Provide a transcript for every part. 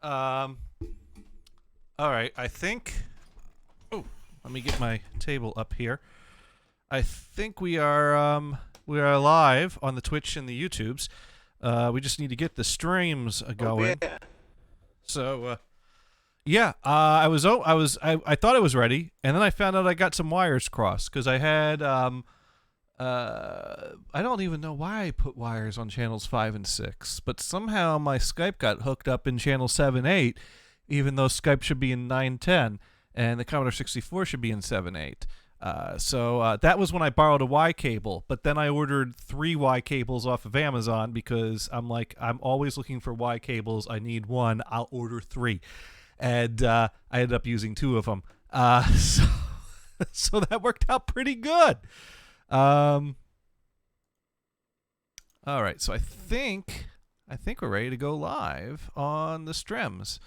Um. All right. I think. Oh, let me get my table up here. I think we are live on the Twitch and the YouTubes. We just need to get the streams going. Oh, yeah. So, yeah. I thought I was ready, and then I found out I got some wires crossed because I had I don't even know why I put wires on channels 5 and 6, but somehow my Skype got hooked up in channel 7, 8, even though Skype should be in 9, 10, and the Commodore 64 should be in 7, 8. So that was when I borrowed a Y cable, but then I ordered 3 Y cables off of Amazon because I'm always looking for Y cables. I need one. I'll order 3. And I ended up using 2 of them. So that worked out pretty good. All right, so I think we're ready to go live on the streams.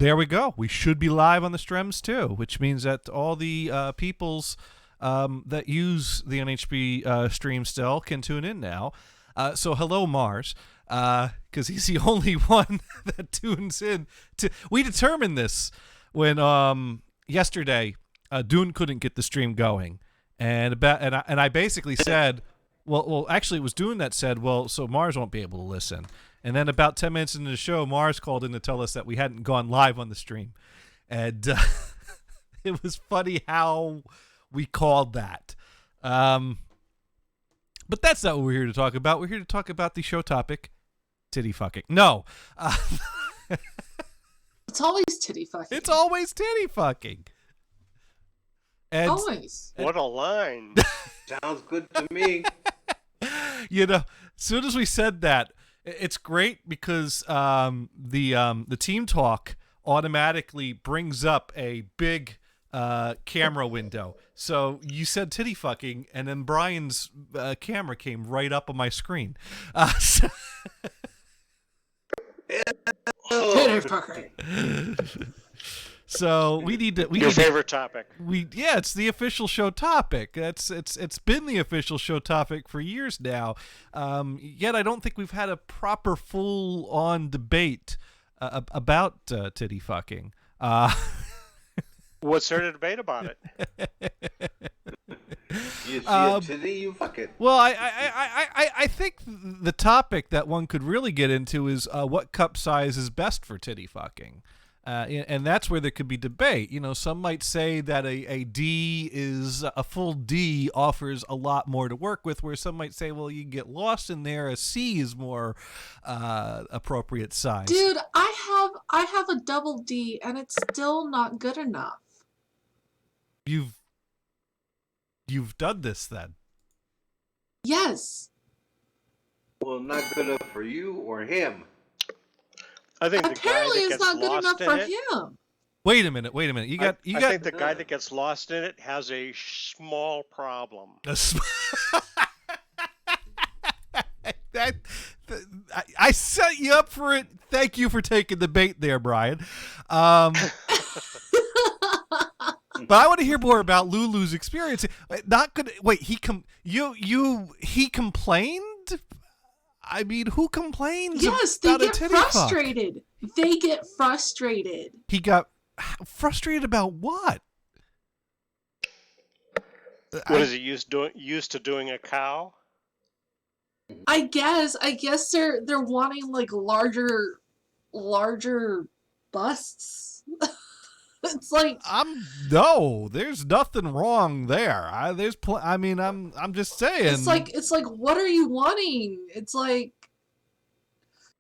There we go. We should be live on the streams too, which means that all the peoples that use the NHB stream still can tune in now. So hello, Mars, because he's the only one that tunes in. We determined this when yesterday Dune couldn't get the stream going. And I basically said, well, actually, it was Dune that said, well, so Mars won't be able to listen. And then about 10 minutes into the show, Mars called in to tell us that we hadn't gone live on the stream. And it was funny how we called that. But that's not what we're here to talk about. We're here to talk about the show topic, titty fucking. No. It's always titty fucking. It's always titty fucking. And, always. What a line. Sounds good to me. You know, as soon as we said that, it's great because the team talk automatically brings up a big camera window. So you said titty fucking, and then Brian's camera came right up on my screen. Titty fucking. So we need to. Your favorite topic. It's the official show topic. It's been the official show topic for years now. Yet I don't think we've had a proper full-on debate about titty fucking. What's there to debate about it? You see a titty, you fuck it. Well, I think the topic that one could really get into is what cup size is best for titty fucking. And that's where there could be debate. You know, some might say that a full D offers a lot more to work with, where some might say, well, you can get lost in there. A C is more appropriate size. Dude, I have a double D and it's still not good enough. You've done this then? Yes. Well, not good enough for you or him. I think Apparently the guy that it's gets not good lost enough in for it, him. Wait a minute. I think the guy that gets lost in it has a small problem. I set you up for it. Thank you for taking the bait there, Brian. But I want to hear more about Lulu's experience. Not gonna wait. He complained. I mean, who complains? Yes, they about get a titty frustrated. Fuck? They get frustrated. He got frustrated about what? What is he used to doing a cow? I guess they're wanting like larger busts. It's like no, there's nothing wrong there. I'm just saying. It's like what are you wanting? It's like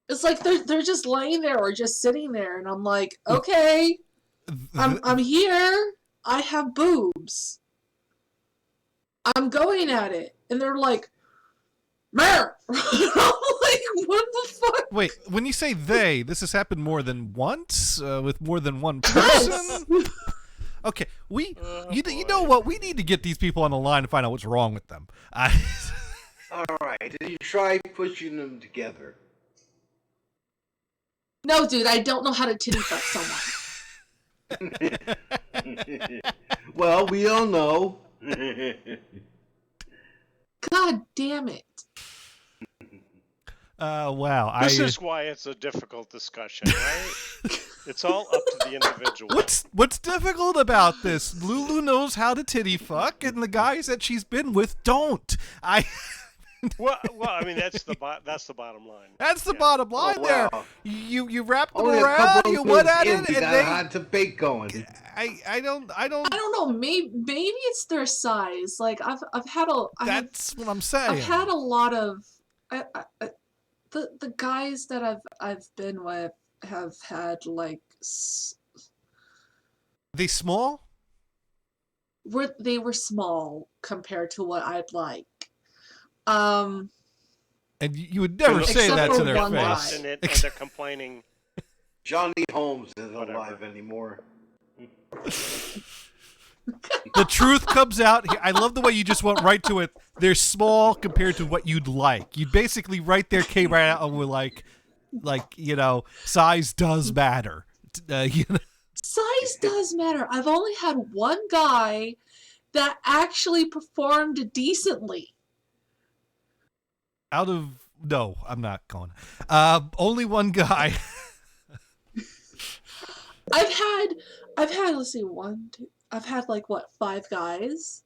they're just laying there or just sitting there, and I'm like, okay, I'm here. I have boobs. I'm going at it, and they're like, "Mer." I'm like, what the fuck? Wait, when you say they, this has happened more than once with more than one person. Yes. Okay, you know what? We need to get these people on the line and find out what's wrong with them. All right, did you try pushing them together? No, dude, I don't know how to titty fuck someone. Well, we all know. God damn it. Wow. This is why it's a difficult discussion, right? It's all up to the individual. What's difficult about this? Lulu knows how to titty fuck, and the guys that she's been with don't. Well, I mean that's the bottom line. That's the bottom line there. wow. You wrapped them Only a around, couple you of went at minutes it, in, we and got a hot debate going. I don't. I don't know. Maybe it's their size. Like I've had a. That's what I'm saying. I've had a lot of. The guys that I've been with have had like. They small? They were small compared to what I'd like. And you would never say Except that for to their one guy. face. And they're complaining. Johnny Holmes isn't Whatever. alive anymore. The truth comes out. I love the way you just went right to it. They're small compared to what you'd like. You basically right there came right out and were like size does matter. Size does matter. I've only had one guy that actually performed decently. No, I'm not going. Only one guy. I've had let's see, one, two, I've had like what, 5 guys?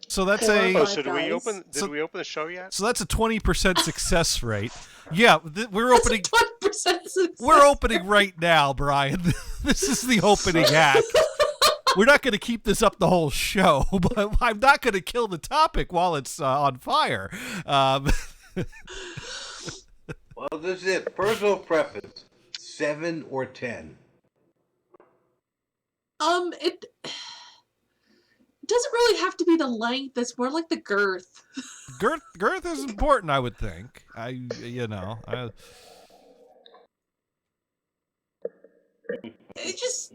So that's Four or a. Oh, five so did we guys. open? Did we open the show yet? So that's a 20% success rate. Yeah, we're That's opening. a 20% success. We're opening right now, Brian. This is the opening act. We're not going to keep this up the whole show, but I'm not going to kill the topic while it's on fire. Well, this is it. Personal preference: 7 or 10. It doesn't really have to be the length. It's more like the girth. Girth is important, I would think. It just.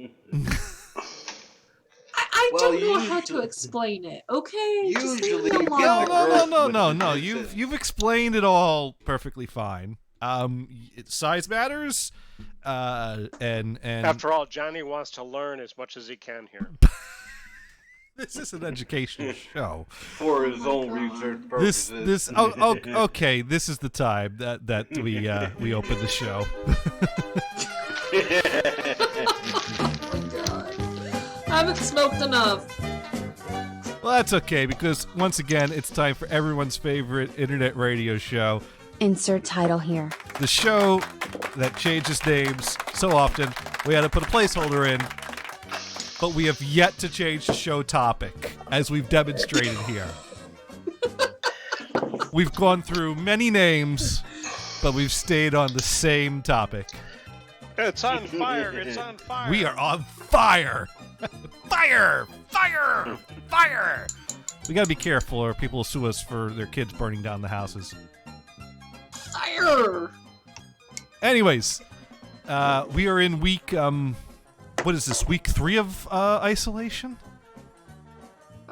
I Well, don't know how to usually- explain it. Okay, just leave Usually me you get alone. the No. With the You've explained it all perfectly fine. Size matters, and After all, Johnny wants to learn as much as he can here. this is an educational show. For his own research purposes. Okay. This is the time that we open the show. I haven't smoked enough. Well, that's okay because once again, it's time for everyone's favorite internet radio show. Insert title here. The show that changes names so often, we had to put a placeholder in, but we have yet to change the show topic, as we've demonstrated here. We've gone through many names, but we've stayed on the same topic. It's on fire! It's on fire! We are on fire! Fire! Fire! Fire! We gotta be careful or people will sue us for their kids burning down the houses. Fire! Anyways, we are in week, what is this, week 3 of isolation?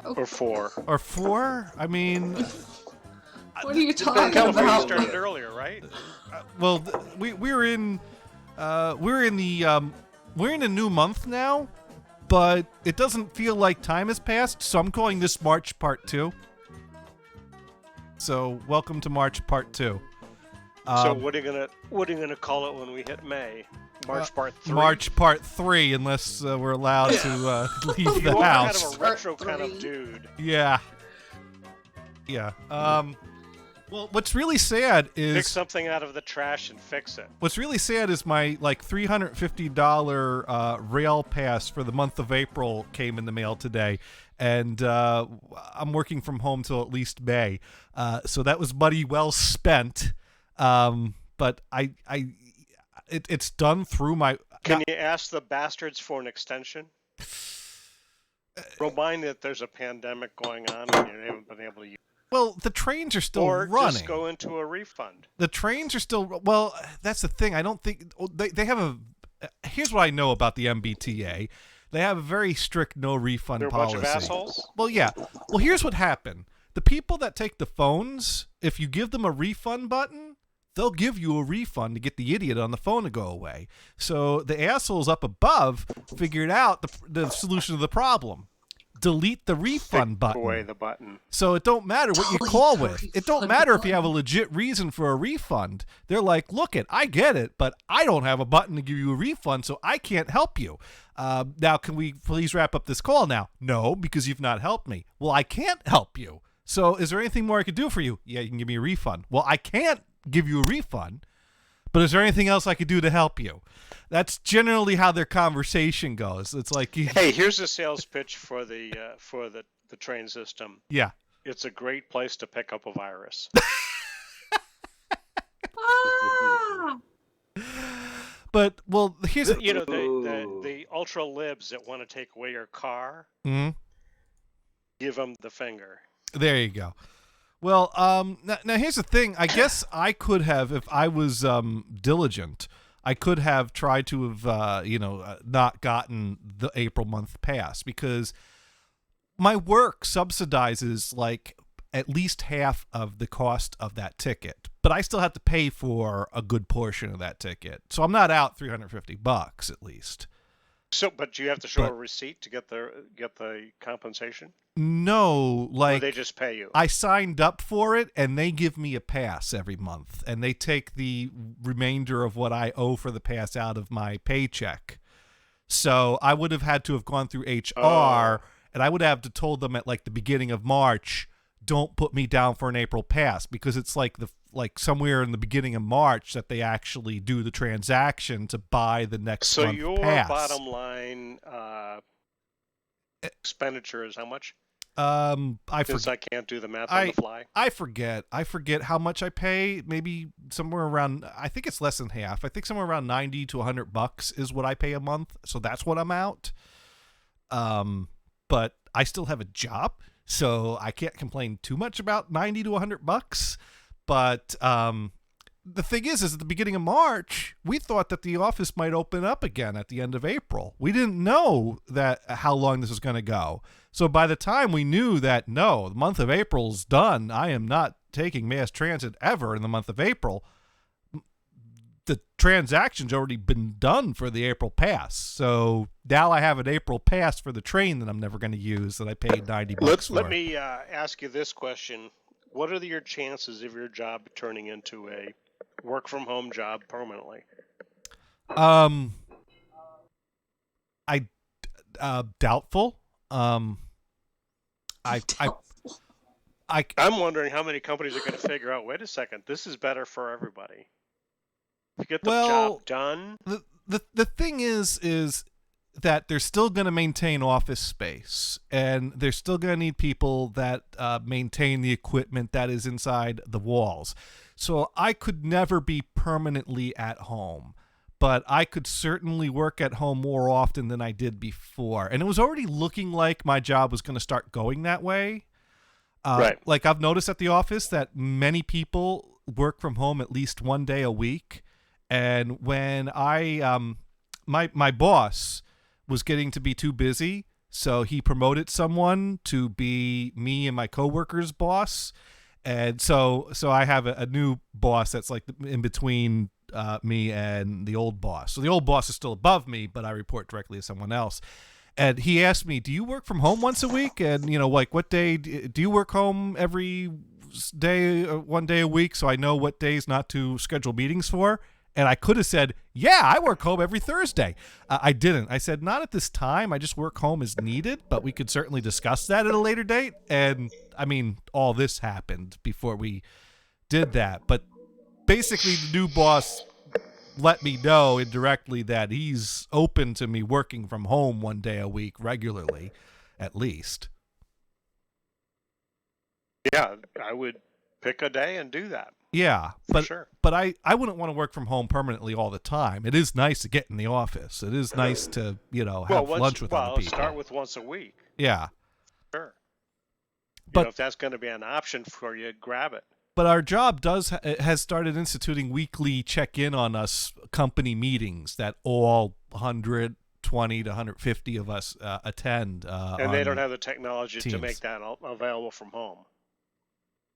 Or 4. Or 4? I mean, What are you talking California about? started earlier, right? well, we're in a new month now, but it doesn't feel like time has passed, so I'm calling this March Part 2. So, welcome to March Part 2. So what are you gonna call it when we hit May? March Part 3. March Part 3, unless we're allowed to leave the You are house. kind of a retro Part kind of 3. dude. Yeah. Well, what's really sad Pick is something out of the trash and fix it. my $350 rail pass for the month of April came in the mail today, and I'm working from home till at least May, so that was money well spent. But it's done through my. Can you ask the bastards for an extension? Remind that there's a pandemic going on and you haven't been able to use Well, the trains are still or running. just go into a refund. The trains are still. Well, that's the thing. I don't think they have a. Here's what I know about the MBTA. They have a very strict no refund They're a policy. bunch of assholes. Well, yeah. Well, here's what happened. The people that take the phones, if you give them a refund button, they'll give you a refund to get the idiot on the phone to go away. So the assholes up above figured out the solution to the problem. delete the refund Take away button. the button. So it don't matter what you Delete call the with. It don't refund matter if you have a button. legit reason for a refund. They're like, look I get it, but I don't have a button to give you a refund, so I can't help you. Now, can we please wrap up this call now? No, because you've not helped me. Well, I can't help you. So is there anything more I could do for you? Yeah, you can give me a refund. Well, I can't give you a refund, but is there anything else I could do to help you? That's generally how their conversation goes. It's like, Hey, here's a sales pitch for the train system. yeah. It's a great place to pick up a virus. Ah! But, well, here's... You know, the ultra libs that want to take away your car, Mhm. give them the finger. There you go. Well, now here's the thing. I guess I could have, if I was diligent, I could have tried to have, not gotten the April month pass, because my work subsidizes like at least half of the cost of that ticket, but I still have to pay for a good portion of that ticket. So I'm not out $350 at least. So, but you have to show But- a receipt to get the compensation, No, or like they just pay you. I signed up for it, and they give me a pass every month, and they take the remainder of what I owe for the pass out of my paycheck. So I would have had to have gone through HR, and I would have to told them at like the beginning of March, don't put me down for an April pass, because it's like somewhere in the beginning of March that they actually do the transaction to buy the next So month your pass. bottom line expenditure is how much? I Since forget. I can't do the math on the fly. I forget how much I pay. Maybe somewhere around, I think it's less than half. I think somewhere around $90 to $100 is what I pay a month. So that's what I'm out. But I still have a job, so I can't complain too much about $90 to $100. But the thing is at the beginning of March, we thought that the office might open up again at the end of April. We didn't know that how long this was going to go. So by the time we knew that, no, the month of April's done, I am not taking mass transit ever in the month of April, the transaction's already been done for the April pass. So now I have an April pass for the train that I'm never going to use that I paid $90 for. Let me ask you this question. What are your chances of your job turning into a work from home job permanently? I doubtful. I'm wondering how many companies are going to figure out, wait a second, this is better for everybody. To get the Well, job done. the thing is that they're still going to maintain office space, and they're still going to need people that maintain the equipment that is inside the walls. So I could never be permanently at home, but I could certainly work at home more often than I did before. And it was already looking like my job was going to start going that way. Right. Like I've noticed at the office that many people work from home at least one day a week. And when my boss was getting to be too busy, so he promoted someone to be me and my coworker's boss. And so I have a new boss that's like in between me and the old boss. So the old boss is still above me, but I report directly to someone else. And he asked me, do you work from home once a week? And, like what day do you work home every day, one day a week? So I know what days not to schedule meetings for. And I could have said, yeah, I work home every Thursday. I didn't. I said, not at this time. I just work home as needed, but we could certainly discuss that at a later date. And I mean, all this happened before we did that. But basically, the new boss let me know indirectly that he's open to me working from home one day a week regularly, at least. Yeah, I would pick a day and do that. Yeah, For sure. but I wouldn't want to work from home permanently all the time. It is nice to get in the office. It is nice to, have lunch with other people. Start with once a week. Yeah. Sure. But if that's going to be an option for you, grab it. But our job has started instituting weekly check-in on us company meetings that all 120 to 150 of us attend. And they don't have the technology Teams. to make that available from home.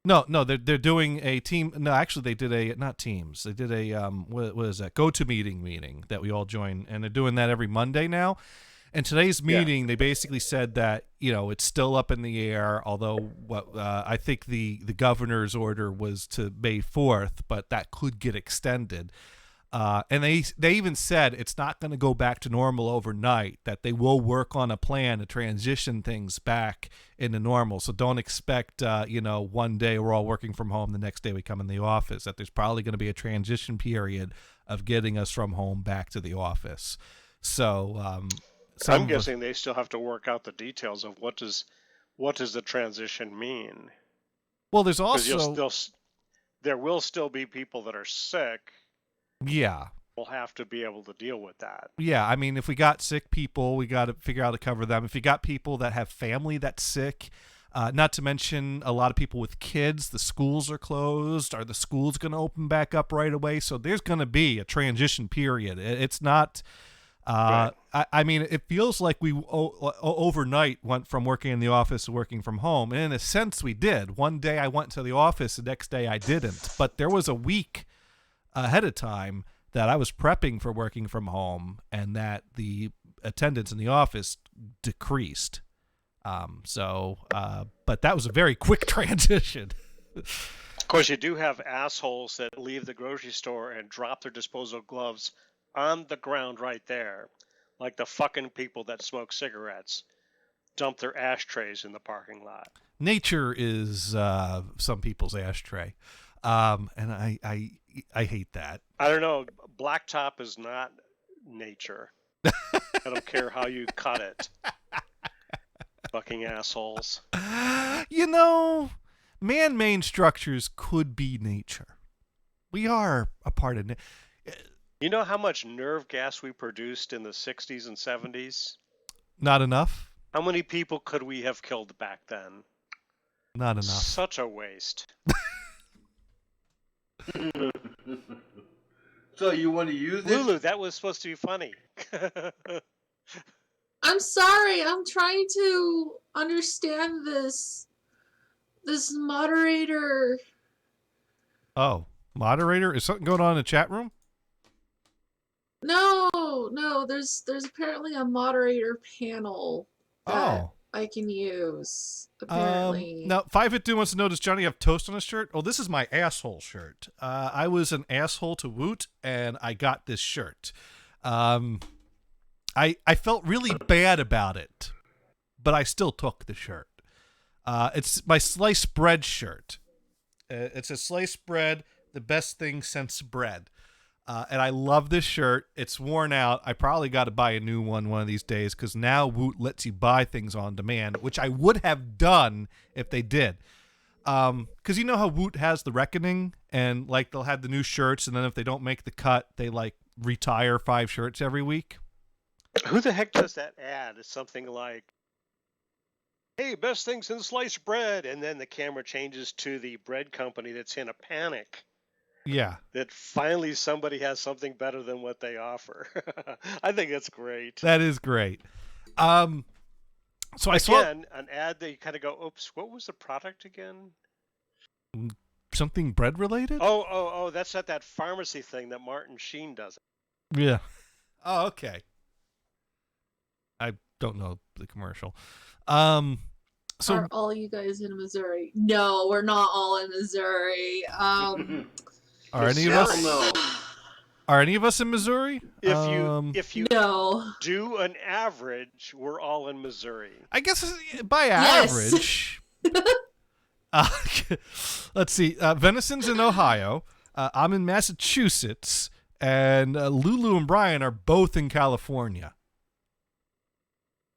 No, they're doing a team. No, actually, they did not Teams. They did a what is that? GoToMeeting meeting that we all join, and they're doing that every Monday now. In today's meeting, they basically said that, it's still up in the air, although I think the governor's order was to May 4th, but that could get extended. And they even said it's not going to go back to normal overnight, that they will work on a plan to transition things back into normal. So don't expect, one day we're all working from home, the next day we come in the office, that there's probably going to be a transition period of getting us from home back to the office. So I'm guessing they still have to work out the details of what does the transition mean. Well, there's also there will still be people that are sick. Yeah. We'll have to be able to deal with that. Yeah, I mean, if we got sick people, we got to figure out how to cover them. If you got people that have family that's sick, not to mention a lot of people with kids, the schools are closed. Are the schools going to open back up right away? So there's going to be a transition period. It's not... Right. I mean, it feels like we overnight went from working in the office to working from home. And in a sense, we did. One day I went to the office, the next day I didn't. But there was a week ahead of time that I was prepping for working from home, and that the attendance in the office decreased. But that was a very quick transition. Of course, you do have assholes that leave the grocery store and drop their disposable gloves on the ground right there, like the fucking people that smoke cigarettes dump their ashtrays in the parking lot. Nature is some people's ashtray, and I hate that. I don't know. Blacktop is not nature. I don't care how you cut it. Fucking assholes. Man-made structures could be nature. We are a part of nature. You know how much nerve gas we produced in the 60s and 70s? Not enough? How many people could we have killed back then? Not enough. Such a waste. So you want to use it? Lulu, that was supposed to be funny. I'm sorry. I'm trying to understand this moderator. Oh, moderator? Is something going on in the chat room? No. There's apparently a moderator panel that I can use. Apparently. Now, 552 wants to know, does Johnny have toast on his shirt? Oh, this is my asshole shirt. I was an asshole to Woot, and I got this shirt. I felt really bad about it, but I still took the shirt. It's my sliced bread shirt. It's a sliced bread, the best thing since bread. And I love this shirt. It's worn out. I probably got to buy a new one of these days, because now Woot lets you buy things on demand, which I would have done if they did. Because you know how Woot has the reckoning, and like they'll have the new shirts, and then if they don't make the cut, they like retire 5 shirts every week. Who the heck does that ad? It's something like, hey, best thing since sliced bread. And then the camera changes to the bread company that's in a panic. Yeah. That finally somebody has something better than what they offer. I think that's great. That is great. So I saw an ad that you kind of go, oops, what was the product again? Something bread related? Oh, that's not that pharmacy thing that Martin Sheen does. Yeah. Oh, okay. I don't know the commercial. So are all you guys in Missouri? No, we're not all in Missouri. Are any of us? No. Are any of us in Missouri? If you no. do an average, we're all in Missouri. I guess by Yes. average. Let's see. Venison's in Ohio. I'm in Massachusetts, and Lulu and Brian are both in California.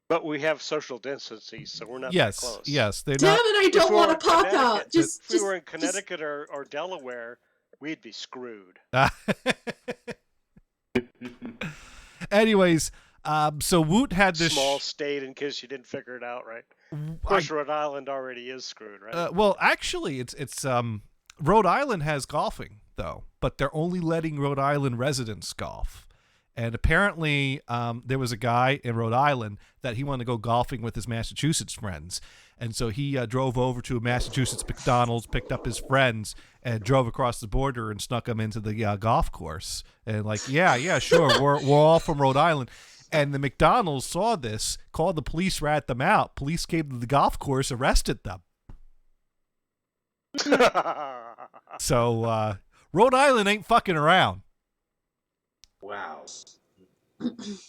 But we have social distancing, so we're not Yes, that close. yes, they're Damn not. it! I don't want to pop out. If we were in Connecticut or Delaware, we'd be screwed. Anyways, so Woot had this small state, in case you didn't figure it out, right? Of course, Rhode Island already is screwed, right? Well, actually, it's Rhode Island has golfing though, but they're only letting Rhode Island residents golf. And apparently, there was a guy in Rhode Island that he wanted to go golfing with his Massachusetts friends. And so he drove over to a Massachusetts McDonald's, picked up his friends, and drove across the border and snuck them into the golf course. And like, yeah, sure, we're all from Rhode Island. And the McDonald's saw this, called the police, rat them out. Police came to the golf course, arrested them. So Rhode Island ain't fucking around. Wow.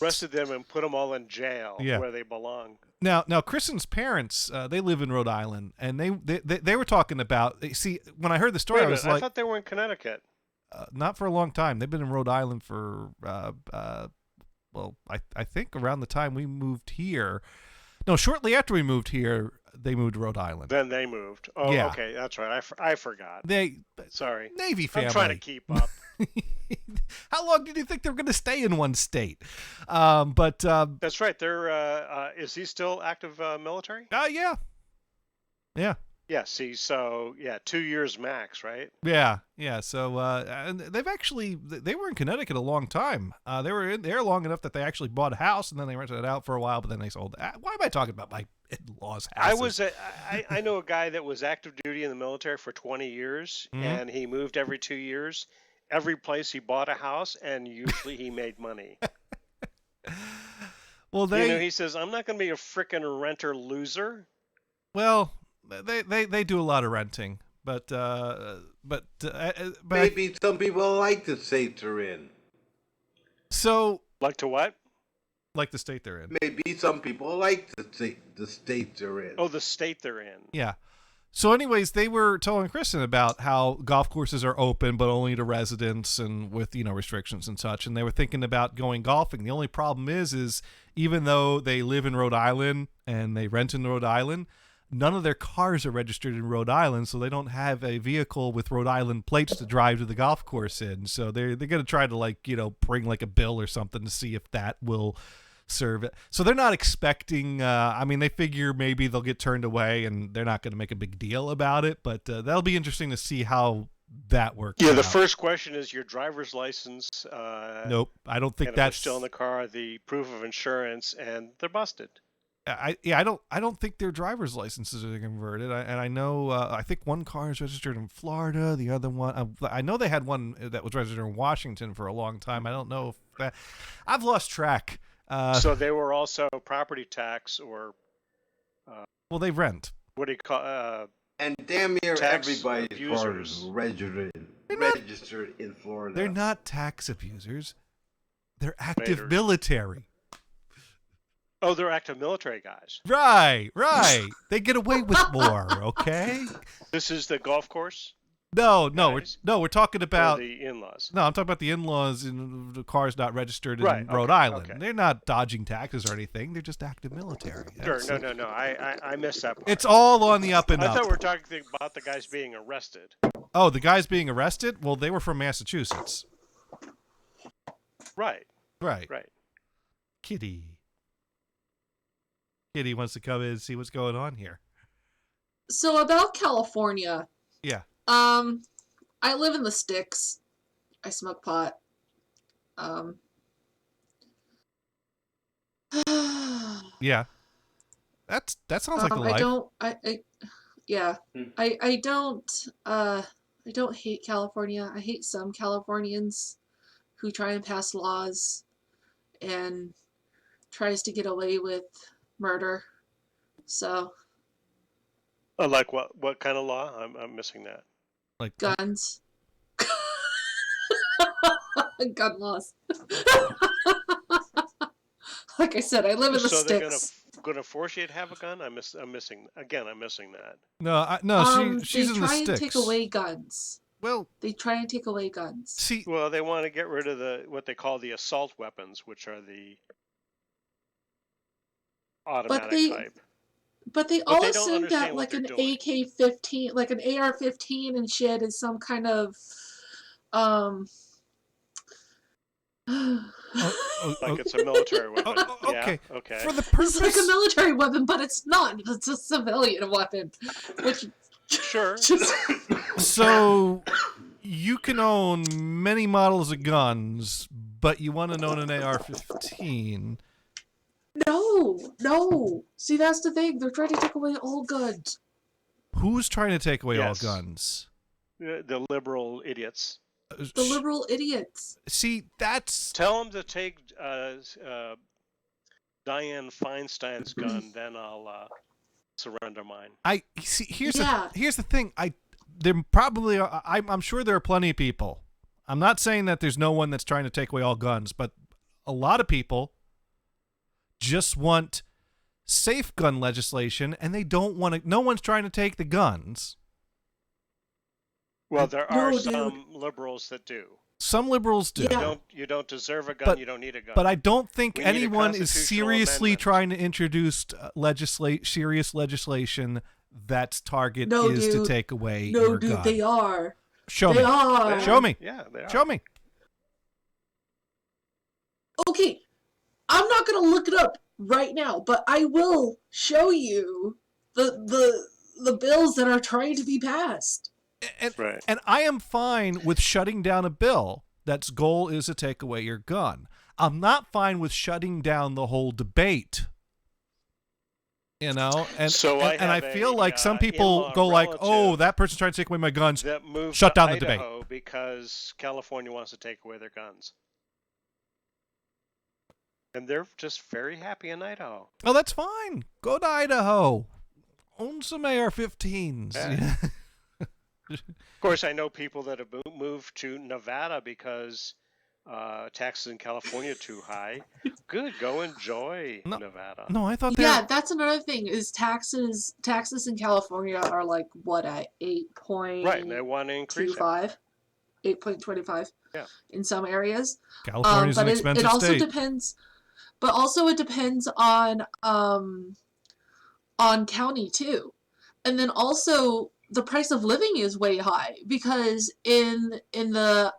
Arrested them and put them all in jail Yeah. where they belong. Now, Kristen's parents, they live in Rhode Island, and they were talking about. See, when I heard the story, Wait a I was minute, I like, thought they were in Connecticut. not for a long time. They've been in Rhode Island for, well, I think around the time we moved here. No, shortly after we moved here, they moved to Rhode Island. Then they moved. Oh, Yeah. okay, that's right. I forgot. They Sorry. Navy family. I'm trying to keep up. How long did you think they were going to stay in one state? But That's right. They're. Is he still active military? yeah. Yeah. See, so yeah, 2 years max, right? Yeah. So and they were in Connecticut a long time. They were in there long enough that they actually bought a house, and then they rented it out for a while, but then they sold it. Why am I talking about my in-laws' houses? I know a guy that was active duty in the military for 20 years, Mhm. and he moved every 2 years. Every place he bought a house, and usually he made money. Well, He says, "I'm not going to be a frickin' renter loser." well, they do a lot of renting, but Maybe some people like the state they're in. so Like to what? like the state they're in. Maybe some people like the state they're in. Oh, the state they're in. Yeah. So anyways, they were telling Kristen about how golf courses are open, but only to residents and with, restrictions and such. And they were thinking about going golfing. The only problem is even though they live in Rhode Island and they rent in Rhode Island, none of their cars are registered in Rhode Island. So they don't have a vehicle with Rhode Island plates to drive to the golf course in. So they're going to try to bring like a bill or something to see if that will serve it. So they're not expecting, they figure maybe they'll get turned away and they're not going to make a big deal about it, but that'll be interesting to see how that works Yeah, out. the first question is your driver's license. Nope, I don't think and if they're that's still in the car, the proof of insurance, and they're busted. I don't think their driver's licenses are converted. I know I think one car is registered in Florida, the other one I know they had one that was registered in Washington for a long time. I don't know if I've lost track. So they were also property tax or well, they rent. what do you call? And damn near Tax everybody's car abusers. is registered in Florida. They're not tax abusers. They're active Raiders. military. Oh, they're active military guys. Right. They get away with more, okay? This is the golf course. No, Guys. we're talking Or about the in-laws. no, I'm talking about the in-laws in the cars not registered in Right, Rhode okay, Island. okay. They're not dodging taxes or anything. They're just active military. Sure. That's- No. I missed that part. It's all on the up and I up. thought we were talking about the guys being arrested. Oh, the guys being arrested? Well, they were from Massachusetts. Right. Right. Right. Kitty wants to come in and see what's going on here. So about California. Yeah. I live in the sticks. I smoke pot. Yeah. That sounds like the life. I don't hate California. I hate some Californians who try and pass laws and tries to get away with murder. So Like what? What kind of law? I'm missing that. Like guns. Gun laws. Like I said, I live in the So they're sticks. gonna force you to have a gun? I'm missing that. she's they in the try and sticks. take away guns. Well, They try and take away guns. see, Well, they want to get rid of what they call the assault weapons, which are the automatic they- type. But they But they all don't assume understand that what like they're an doing. AK-15, like an AR-15 and shit is some kind of Like it's a military weapon. okay. Yeah. Okay. for the It's purpose like a military weapon, but it's not. It's a civilian weapon. Which Sure. just so you can own many models of guns, but you want to own an AR-15. no. See, that's the thing. They're trying to take away all guns. Who's trying to take away Yes. all guns? The liberal idiots. The liberal idiots. See, that's Tell them to take Dianne Feinstein's gun, then I'll surrender mine. I see. Here's Yeah. here's the thing. There probably are, I'm sure there are plenty of people. I'm not saying that there's no one that's trying to take away all guns, but a lot of people just want safe gun legislation, and they don't want to. No one's trying to take the guns. Well, there are No, some liberals that do. Some liberals do. Yeah. You don't deserve a gun. But- you don't need a gun. But I don't think We need a anyone is constitutional seriously amendment. trying to introduce serious legislation that's target No, is to dude. take away No, your dude, gun. they are. Show They me. are. Show me. Yeah, they are. Show me. Okay, I'm not gonna look it up right now, but I will show you the bills that are trying to be passed. And, Right. and I am fine with shutting down a bill that's goal is to take away your gun. I'm not fine with shutting down the whole debate. You know, and So I and I have feel a, like some people in-law go like, relative "Oh, that person's trying to take away my guns." That moved Shut to down the debate. Idaho because California wants to take away their guns. And they're just very happy in Idaho. Oh, that's fine. Go to Idaho. Own some AR-15s. Yeah. Of course, I know people that have moved to Nevada because taxes in California are too high. Good, go enjoy No. Nevada. No, I thought they Yeah, were, that's another thing. Is taxes in California are like what at 8.25, Right, and they want to increase it. 8.25. Yeah. In some areas. California's But an expensive it also state. depends. But also it depends on county too, and then also the price of living is way high because in the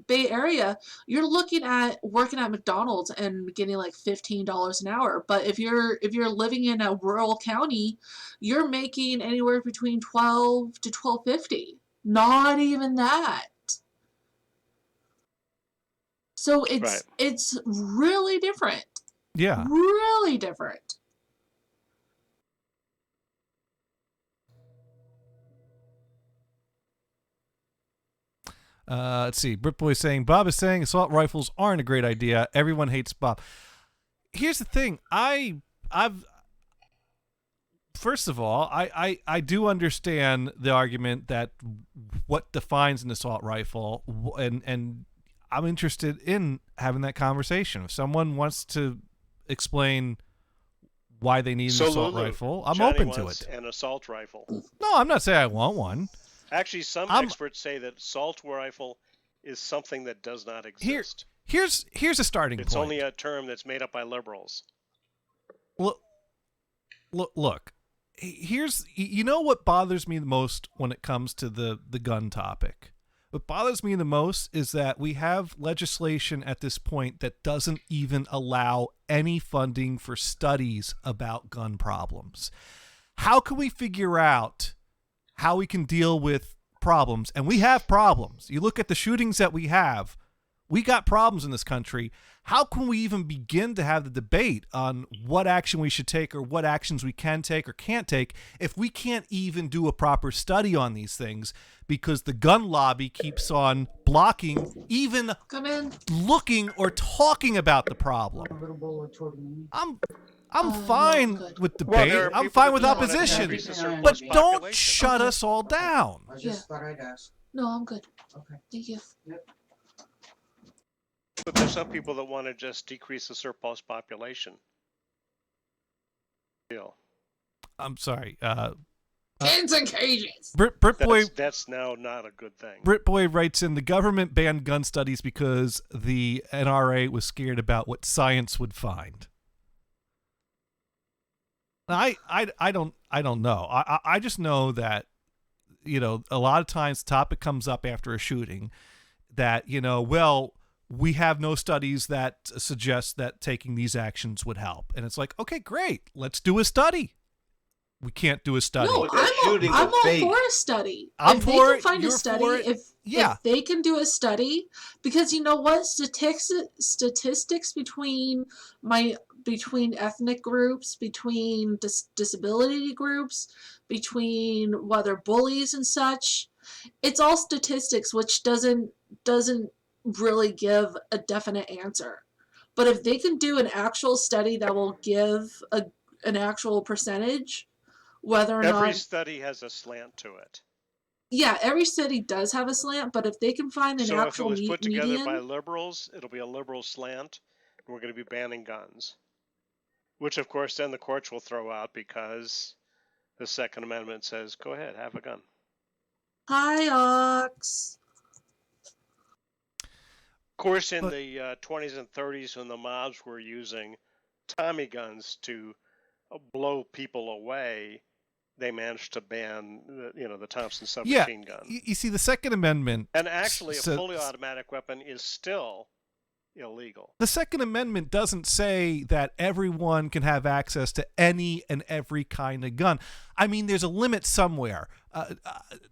Bay Area you're looking at working at McDonald's and getting like $15 an hour, but if you're living in a rural county, you're making anywhere between $12 to $12.50. Not even that. So Right. it's really different. Yeah. Really different. Let's see. Britboy saying, Bob is saying assault rifles aren't a great idea. Everyone hates Bob. Here's the thing. First of all, I do understand the argument that what defines an assault rifle, and I'm interested in having that conversation. If someone wants to explain why they need an So assault Lulu, rifle, I'm Johnny open to wants it. an assault rifle. No, I'm not saying I want one. Actually, some I'm- experts say that assault rifle is something that does not Here- exist. Here's a starting It's point. only a term that's made up by liberals. Look. Here's, you know what bothers me the most when it comes to the gun topic? What bothers me the most is that we have legislation at this point that doesn't even allow any funding for studies about gun problems. How can we figure out how we can deal with problems? And we have problems. You look at the shootings that we have. We got problems in this country. How can we even begin to have the debate on what action we should take or what actions we can take or can't take if we can't even do a proper study on these things because the gun lobby keeps on blocking even Come in. looking or talking about the problem? I'm Oh, fine no, good. with Well, debate. there are I'm people fine that with do wanna opposition. increase the surplus But don't population. shut us all down. I just thought I'd ask. No, I'm good. Okay. Thank you. But there's some people that want to just decrease the surplus population. Deal. I'm sorry. Kids in cages. Britboy That's now not a good thing. Britboy writes in, the government banned gun studies because the NRA was scared about what science would find. Now, I don't know. I just know that, you know, a lot of times the topic comes up after a shooting that, you know, well, we have no studies that suggest that taking these actions would help. And it's like, okay, great. Let's do a study. We can't do a study. No, With that shooting I'm of all faith. for a study. I'm if for they it, can find you're a study, for it. Yeah. if they can do a study, because you know what, statistics between ethnic groups, between disability groups, between whether bullies and such, it's all statistics, which doesn't really give a definite answer. But if they can do an actual study that will give an actual percentage, whether or Every not... study has a slant to it. Yeah, every study does have a slant, but if they can find an So if it actual was put together median... by liberals, it'll be a liberal slant, and we're going to be banning guns. Which, of course, then the courts will throw out because the Second Amendment says, go ahead, have a gun. Hi, Ox. Of course, in the 20s and 30s, when the mobs were using Tommy guns to blow people away, they managed to ban the Thompson submachine gun. You see, the Second Amendment... And actually, a fully automatic weapon is still illegal. The Second Amendment doesn't say that everyone can have access to any and every kind of gun. I mean, there's a limit somewhere.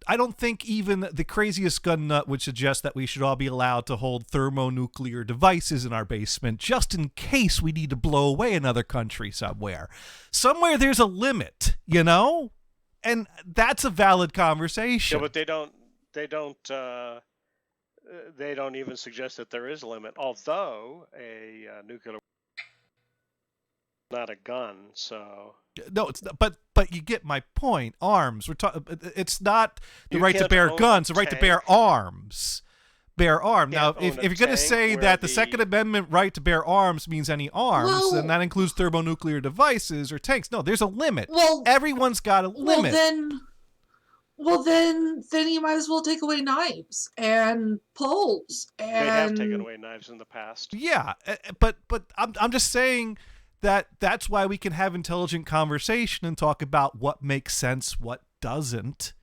I don't think even the craziest gun nut would suggest that we should all be allowed to hold thermonuclear devices in our basement just in case we need to blow away another country somewhere. Somewhere there's a limit, you know? And that's a valid conversation. Yeah, but they don't even suggest that there is a limit. Although a nuclear not a gun, so no, it's not, but you get my point. Arms. We're talking. It's not the right to bear guns. The right to bear arms. Bear arms. Now, if you're going to say that the Second Amendment right to bear arms means any arms, then that includes thermonuclear devices or tanks. No, there's a limit. Well, everyone's got a limit. Well, then you might as well take away knives and poles. And... They have taken away knives in the past. Yeah, but I'm just saying that's why we can have intelligent conversation and talk about what makes sense, what doesn't,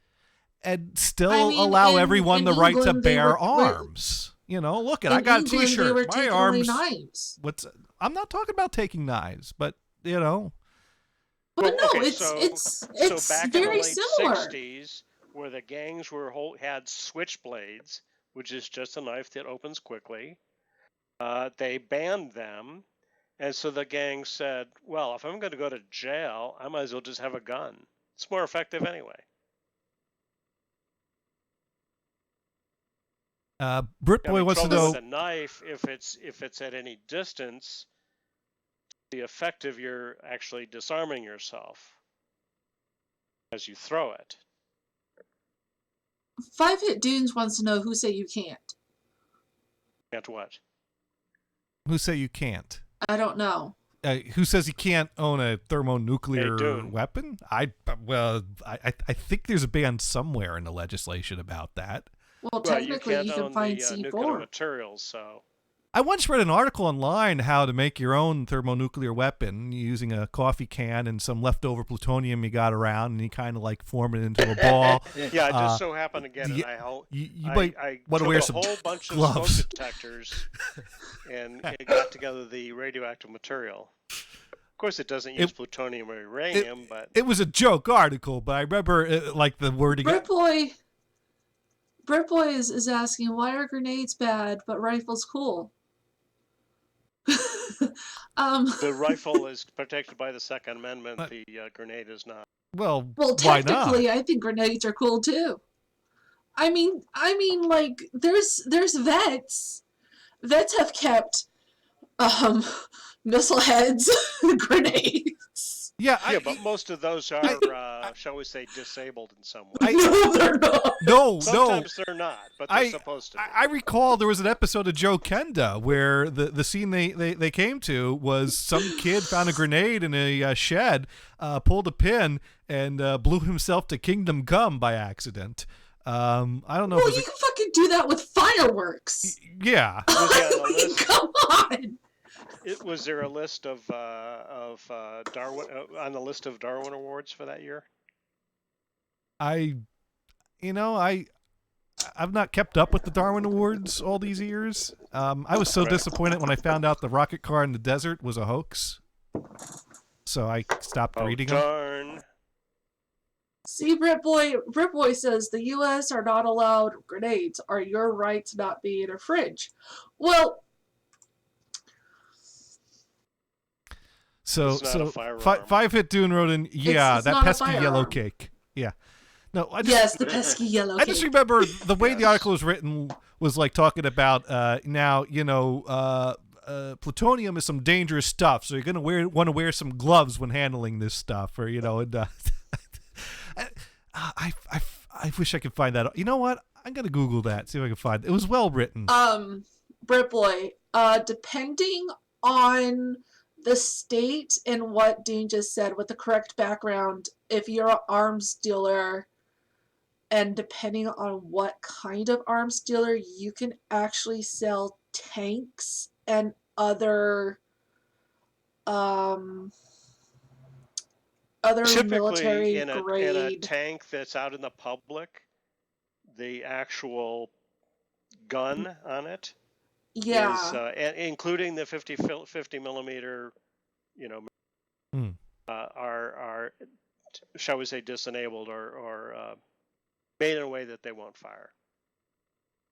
and still allow everyone the right to bear arms. You know, look, I got a T-shirt. My arms. Knives. I'm not talking about taking knives, but you know. But no, it's back very in the similar. late 60s, where the gangs had switchblades, which is just a knife that opens quickly. They banned them, and so the gang said, "Well, if I'm going to go to jail, I might as well just have a gun. It's more effective anyway." Britboy wants to know. With a knife, if it's at any distance, the effective you're actually disarming yourself as you throw it. 5-Hit Dunes wants to know who say you can't. Can't what? Who say you can't? I don't know. Who says you can't own a thermonuclear weapon? I think there's a ban somewhere in the legislation about that. Well, technically, you can find C4 nuclear materials, so. I once read an article online how to make your own thermonuclear weapon using a coffee can and some leftover plutonium you got around, and you kind of like form it into a ball. Yeah, I just so happened to get it. You might want to wear some whole bunch gloves. Of smoke detectors and it got together the radioactive material. Of course, it doesn't use plutonium or uranium, but it was a joke article. But I remember like the wording. Britboy is asking, why are grenades bad but rifles cool? The rifle is protected by the Second Amendment. The grenade is not. Well, technically, I think grenades are cool too. I mean, like there's vets. Vets have kept missile heads, grenades. Yeah, but most of those are, shall we say, disabled in some way. No, they're not. No, Sometimes they're not, but they're supposed to be. I recall there was an episode of Joe Kenda where the scene they came to was some kid found a grenade in a shed, pulled a pin, and blew himself to Kingdom Come by accident. I don't know. Well, you can fucking do that with fireworks. Yeah. Come on. Was there a list of Darwin on the list of Darwin Awards for that year? I've not kept up with the Darwin Awards all these years. I was so disappointed when I found out the rocket car in the desert was a hoax. So I stopped reading them. See, Britboy says the U.S. are not allowed grenades. Are your rights not be in a fridge? Well. So 5-Hit Dune wrote in, that pesky yellow cake. Yeah. No, the pesky yellow cake. I just remember the way the article was written was like talking about plutonium is some dangerous stuff, so you're gonna want to wear some gloves when handling this stuff, or and I wish I could find that. You know what? I'm gonna Google that, see if I can find it. It was well written. Brit Boy, depending on the state and what Dean just said with the correct background, if you're an arms dealer, and depending on what kind of arms dealer, you can actually sell tanks and other military in a grade tank that's out in the public, the actual gun on it is, including the 50 millimeter, are shall we say disenabled or made in a way that they won't fire.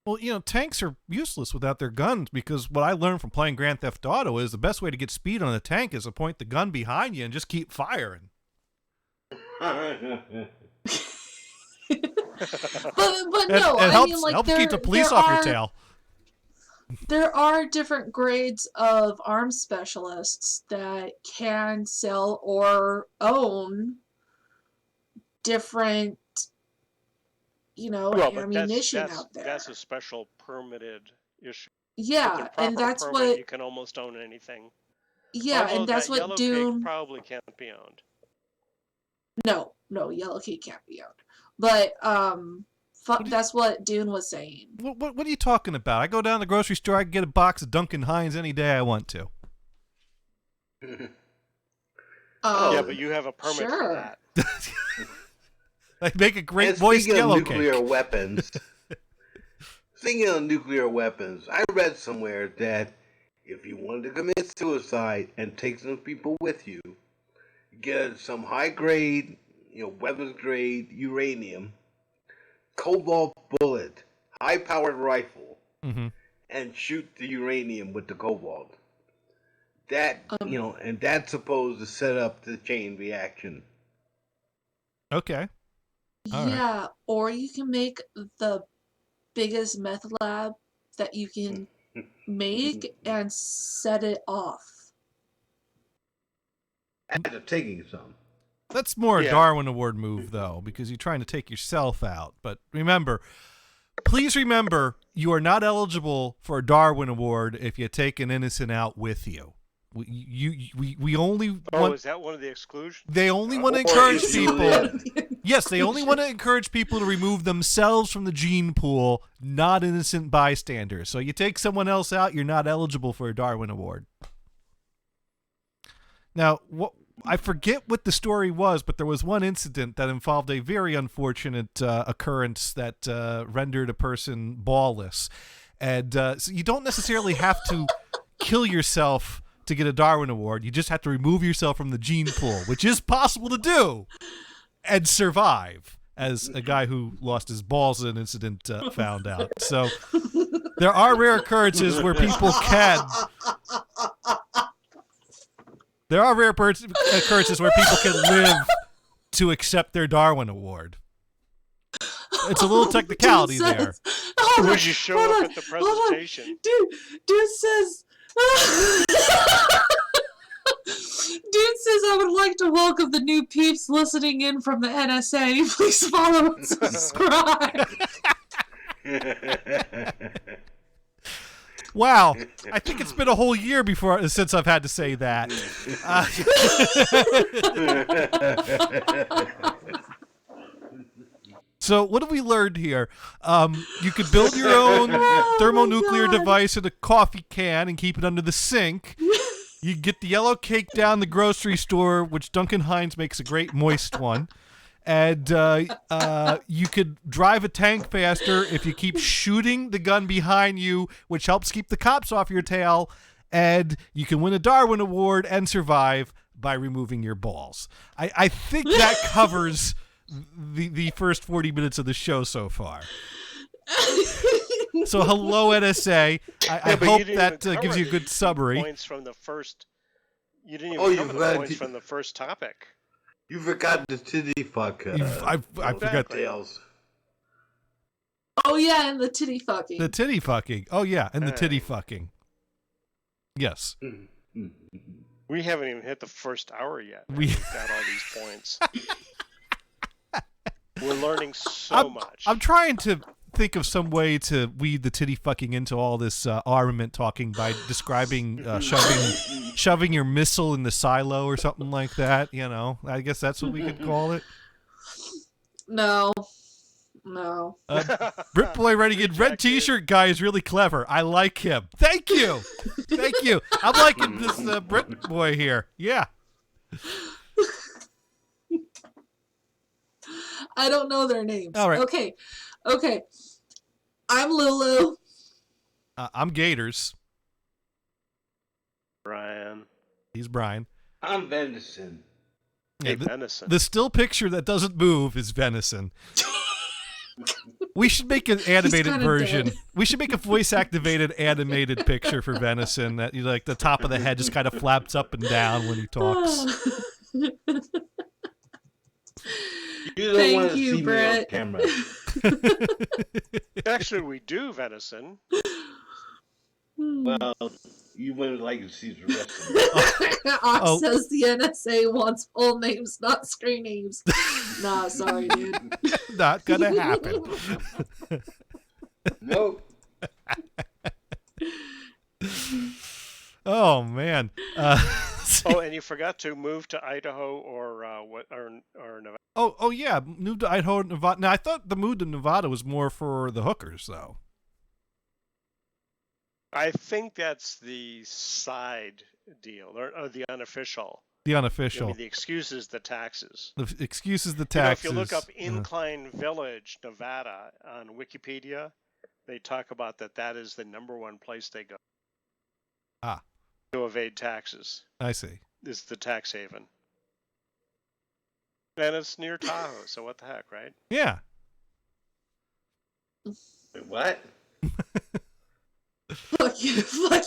Well, tanks are useless without their guns, because what I learned from playing Grand Theft Auto is the best way to get speed on a tank is to point the gun behind you and just keep firing. but no, it helps, like helps keep the police off your tail. There are different grades of arms specialists that can sell or own different, ammunition out there. That's a special permitted issue. Yeah, and that's permit, what you can almost own anything. Yeah, although and that's that what Yellow Dune. Cake probably can't be owned. No, Yellow Cake can't be owned. But that's what Dune was saying. What are you talking about? I go down to the grocery store, I can get a box of Duncan Hines any day I want to. Yeah, but you have a permit for that. They make a great voiced Yellow Cake. Speaking of nuclear weapons, I read somewhere that if you wanted to commit suicide and take some people with you, get some high grade, weapons grade uranium, cobalt bullet, high powered rifle, and shoot the uranium with the cobalt. That, and that's supposed to set up the chain reaction. Okay. All right. Or you can make the biggest meth lab that you can make and set it off. After taking some. That's more a Darwin Award move, though, because you're trying to take yourself out. But please remember, you are not eligible for a Darwin Award if you take an innocent out with you. We only want... is that one of the exclusions? They only want to encourage people... Yes, they only want to encourage people to remove themselves from the gene pool, not innocent bystanders. So you take someone else out, you're not eligible for a Darwin Award. Now, I forget what the story was, but there was one incident that involved a very unfortunate occurrence that rendered a person ballless. And so you don't necessarily have to kill yourself to get a Darwin Award. You just have to remove yourself from the gene pool, which is possible to do and survive, as a guy who lost his balls in an incident found out. So there are rare occurrences where people can... There are rare occurrences where people can live to accept their Darwin Award. It's a little technicality there. Would you show up at the presentation? Dude says... Dude says, I would like to welcome the new peeps listening in from the NSA. Please follow and subscribe. Wow, I think it's been a whole year since I've had to say that. So what have we learned here? You could build your own thermonuclear device in a coffee can and keep it under the sink. You get the Yellow Cake down the grocery store, which Duncan Hines makes a great moist one. And you could drive a tank faster if you keep shooting the gun behind you, which helps keep the cops off your tail. And you can win a Darwin Award and survive by removing your balls. I think that covers the first 40 minutes of the show so far. So hello, NSA. I hope that gives you a good summary. Points from the first. You didn't even cover the points from the first topic. You forgot the titty fuck. I forgot the. Oh yeah, and the titty fucking. The titty fucking. Oh yeah, and the titty fucking. Yes. We haven't even hit the first hour yet. and We- We've got all these points. We're learning so much. I'm trying to think of some way to weed the titty fucking into all this armament talking by describing shoving your missile in the silo or something like that. You know, I guess that's what we could call it. No. Brit Boy Renegade red Jack, T-shirt guy is really clever. I like him. Thank you. Thank you. I'm liking this Brit Boy here. Yeah. I don't know their names. All right. Okay. I'm Lulu. I'm Gators. Brian. He's Brian. I'm Venison. Yeah, Venison. the still picture that doesn't move is Venison. We should make an animated kinda version. dead. We should make a voice-activated animated picture for Venison that you like the top of the head just kind of flaps up and down when he talks. You don't Thank want to you, see Brett. me on camera. Actually, we do venison. Well, you wouldn't like to see the rest of it. Ox Oh. says the NSA wants full names, not screen names. Nah, sorry, dude. Not gonna happen. Nope. Oh man. Oh, and you forgot to move to Idaho or Nevada. Oh yeah. Moved to Idaho, Nevada. Now I thought the move to Nevada was more for the hookers, though. I think that's the side deal or the unofficial. The I unofficial. mean, the excuse is the taxes. The excuse is the You know, taxes. if you look up Incline Village, Nevada on Wikipedia, they talk about that is the #1 place they go to evade taxes. I see. Is the tax haven. And it's near Tahoe, so what the heck, right? Yeah. Wait, what? Fuck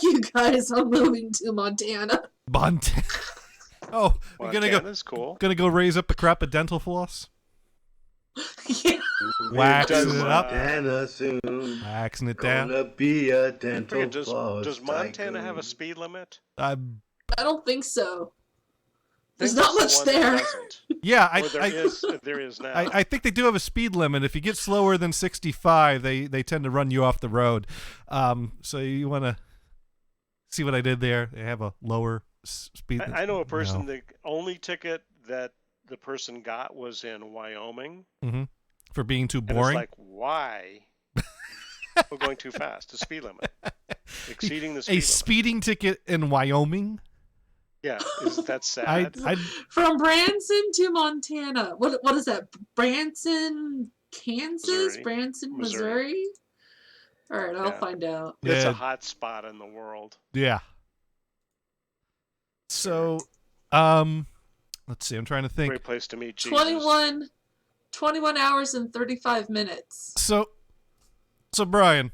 you guys. I'm moving to Montana. Montana. Oh, you're Montana's cool. gonna go raise up a crop of dental floss? Yeah. Waxing Does, it up, Montana soon. waxing it down. Gonna be a I dental forget, floss does Montana have a tycoon. speed limit? I don't think so. I There's think not that's much the one that there. doesn't. Yeah, Or there is now. I think they do have a speed limit. If you get slower than 65, they tend to run you off the road. So you want to see what I did there? They have a lower speed. I know a person, the only ticket that the person got was in Wyoming. For being too And it's boring. like, why? We're going too fast. The speed limit. Exceeding the speed A limit. speeding ticket in Wyoming. Yeah, isn't that sad? From Branson to Montana. What is that? Branson, Kansas? Missouri. Branson, Missouri. Missouri? All right, I'll Yeah. find out. It's Yeah. a hot spot in the world. Yeah. So, let's see. I'm trying to think. Great place to meet Jesus. 21 hours and 35 minutes. So Brian,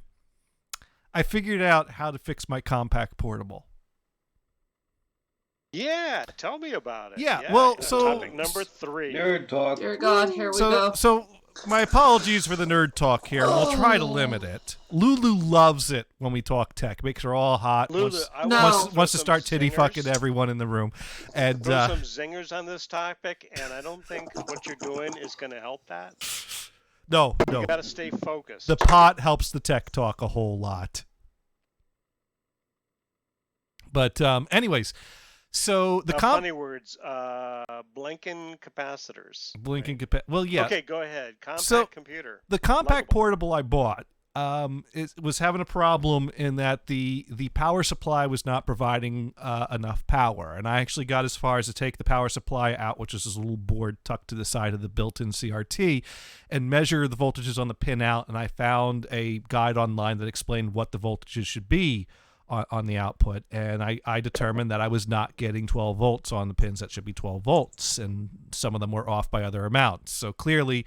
I figured out how to fix my compact portable. Yeah, tell me about it. Yeah, well, so- topic number 3. Nerd talk. Dear God, here we go. So my apologies for the nerd talk here. We'll try to limit it. Lulu loves it when we talk tech. Makes her all hot. Lulu, I No. want Wants to some start titty zingers. fucking everyone in the room. And Throw some zingers on this topic, and I don't think what you're doing is going to help that. no. You got to stay focused. The pot helps the tech talk a whole lot. But anyways, so the funny words, blinking capacitors. blinking well, yeah. Okay, go ahead. Compact So- computer. The compact Lovable. portable I bought it was having a problem in that the power supply was not providing enough power, and I actually got as far as to take the power supply out, which is this little board tucked to the side of the built-in CRT, and measure the voltages on the pin out, and I found a guide online that explained what the voltages should be on the output, and I determined that I was not getting 12 volts on the pins that should be 12 volts, and some of them were off by other amounts. So clearly,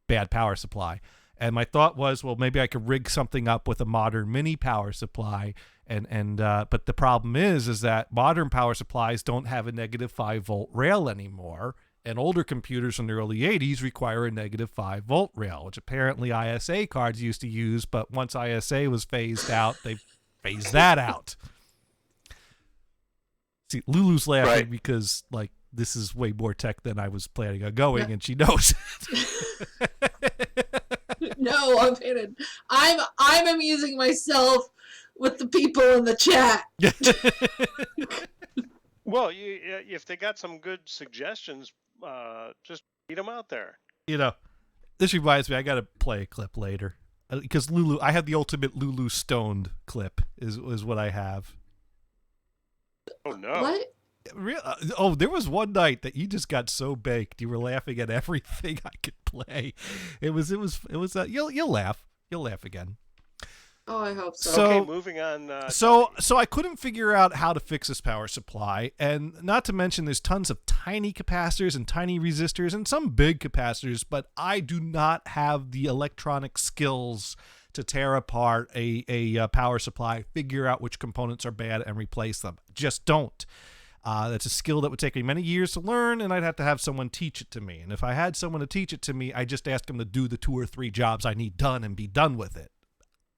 bad power supply. And my thought was, well, maybe I could rig something up with a modern mini power supply, but the problem is that modern power supplies don't have a negative 5-volt rail anymore, and older computers from the early 80s require a negative 5-volt rail, which apparently ISA cards used to use, but once ISA was phased out, they phased that out. See, Lulu's laughing Right. because like this is way more tech than I was planning on going, and she knows it. No, I'm kidding. I'm amusing myself with the people in the chat. Well, if they got some good suggestions, just beat them out there. You know, this reminds me. I got to play a clip later because Lulu. I have the ultimate Lulu stoned clip. Is what I have. Oh no! What? Oh, there was one night that you just got so baked. You were laughing at everything I could play. It was. You'll laugh. You'll laugh again. Oh, I hope so. So- Okay, moving on. So I couldn't figure out how to fix this power supply, and not to mention there's tons of tiny capacitors and tiny resistors and some big capacitors, but I do not have the electronic skills to tear apart a power supply, figure out which components are bad, and replace them. Just don't. That's a skill that would take me many years to learn, and I'd have to have someone teach it to me. And if I had someone to teach it to me, I just ask them to do the 2 or 3 jobs I need done and be done with it.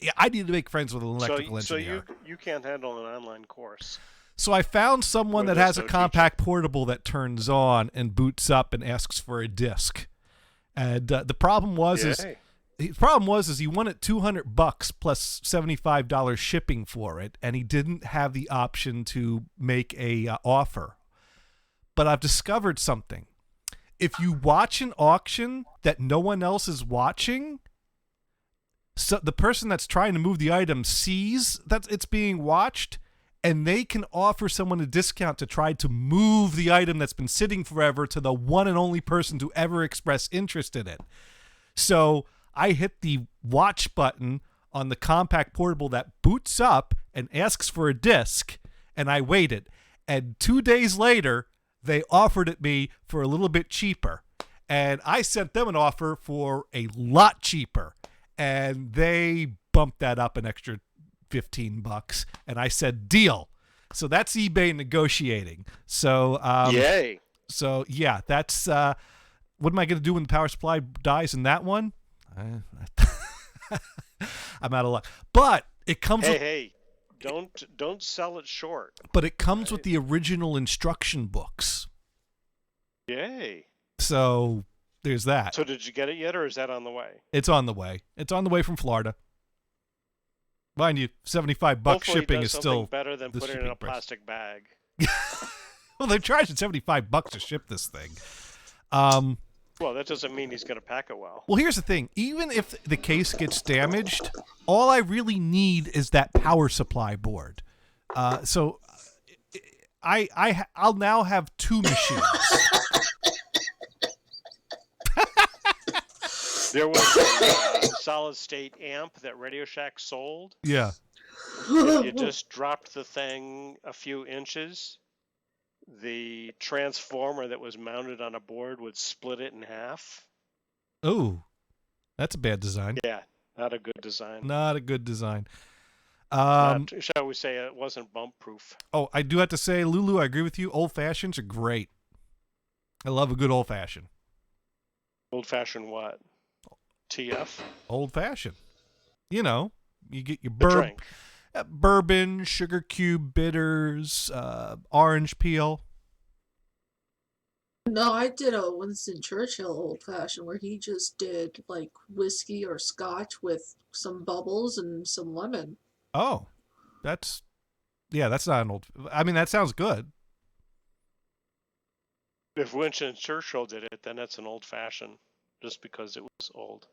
Yeah, I need to make friends with an electrical engineer. So you can't handle an online course. So I found someone Where that has there's a no compact portable that turns on and boots up and asks for a disc. And the problem was Yay. is he wanted $200 plus $75 shipping for it, and he didn't have the option to make a offer. But I've discovered something. If you watch an auction that no one else is watching, so the person that's trying to move the item sees that it's being watched, and they can offer someone a discount to try to move the item that's been sitting forever to the one and only person to ever express interest in it. So I hit the watch button on the compact portable that boots up and asks for a disc, and I waited. And 2 days later, they offered it me for a little bit cheaper. And I sent them an offer for a lot cheaper. And they bumped that up an extra $15, and I said deal. So that's eBay negotiating. So Yay! So yeah, that's what am I going to do when the power supply dies in that one? I'm out of luck. But it comes Hey, don't sell it short. with the original instruction books. Yay! So there's that. So did you get it yet, or is that on the way? It's on the way. It's on the way from Florida. Mind you, $75 Hopefully shipping it is does still something better than the putting it in shipping a price. plastic bag. Well, they're charging $75 to ship this thing. Well, that doesn't mean he's going to pack it well. Well, here's the thing. Even if the case gets damaged, all I really need is that power supply board. So I'll now have 2 machines. There was a solid state amp that Radio Shack sold. Yeah. If you just dropped the thing a few inches, the transformer that was mounted on a board would split it in half. Oh, that's a bad design. Yeah, not a good design. Not a good design. Shall we say it wasn't bump proof? Oh, I do have to say, Lulu, I agree with you. Old fashions are great. I love a good old fashioned. Old fashioned what? TF? Old fashioned. You know, you get your The drink. bourbon, sugar cube bitters, orange peel. No, I did a Winston Churchill old fashioned where he just did like whiskey or scotch with some bubbles and some lemon. Oh, that's not an old. I mean, that sounds good. If Winston Churchill did it, then that's an old fashioned, just because it was old.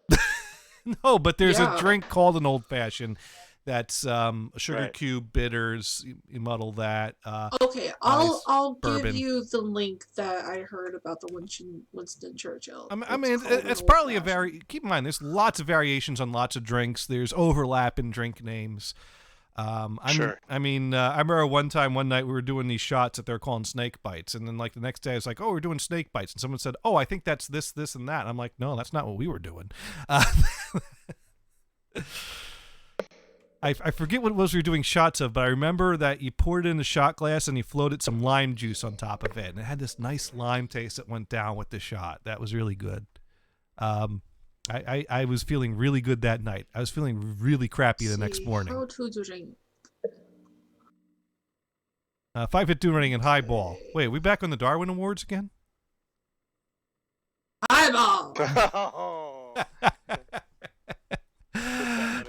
No, but there's a Yeah. drink called an old fashioned. That's sugar Right. cube bitters. You muddle that. Okay, Nice I'll bourbon. give you the link that I heard about the Winston Churchill. I mean, called an it's old probably a fashioned. keep in mind, there's lots of variations on lots of drinks. There's overlap in drink names. Sure. I remember one night we were doing these shots that they're calling snake bites, and then like the next day I was like, oh, we're doing snake bites, and someone said, oh, I think that's this, and that. And I'm like, no, that's not what we were doing. I forget what it was we were doing shots of, but I remember that you poured it in the shot glass and you floated some lime juice on top of it, and it had this nice lime taste that went down with the shot. That was really good. I was feeling really good that night. I was feeling really crappy the next See, morning. How to drink. 5 foot 2 running in highball. Wait, are we back on the Darwin Awards again? Eyeball. Oh.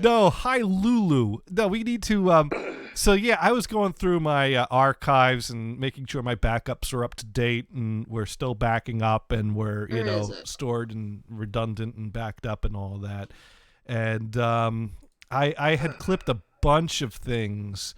No, hi Lulu. No, we need to. So yeah, I was going through my archives and making sure my backups are up to date and we're still backing up and we're Where is it? stored and redundant and backed up and all that. And I had clipped a bunch of things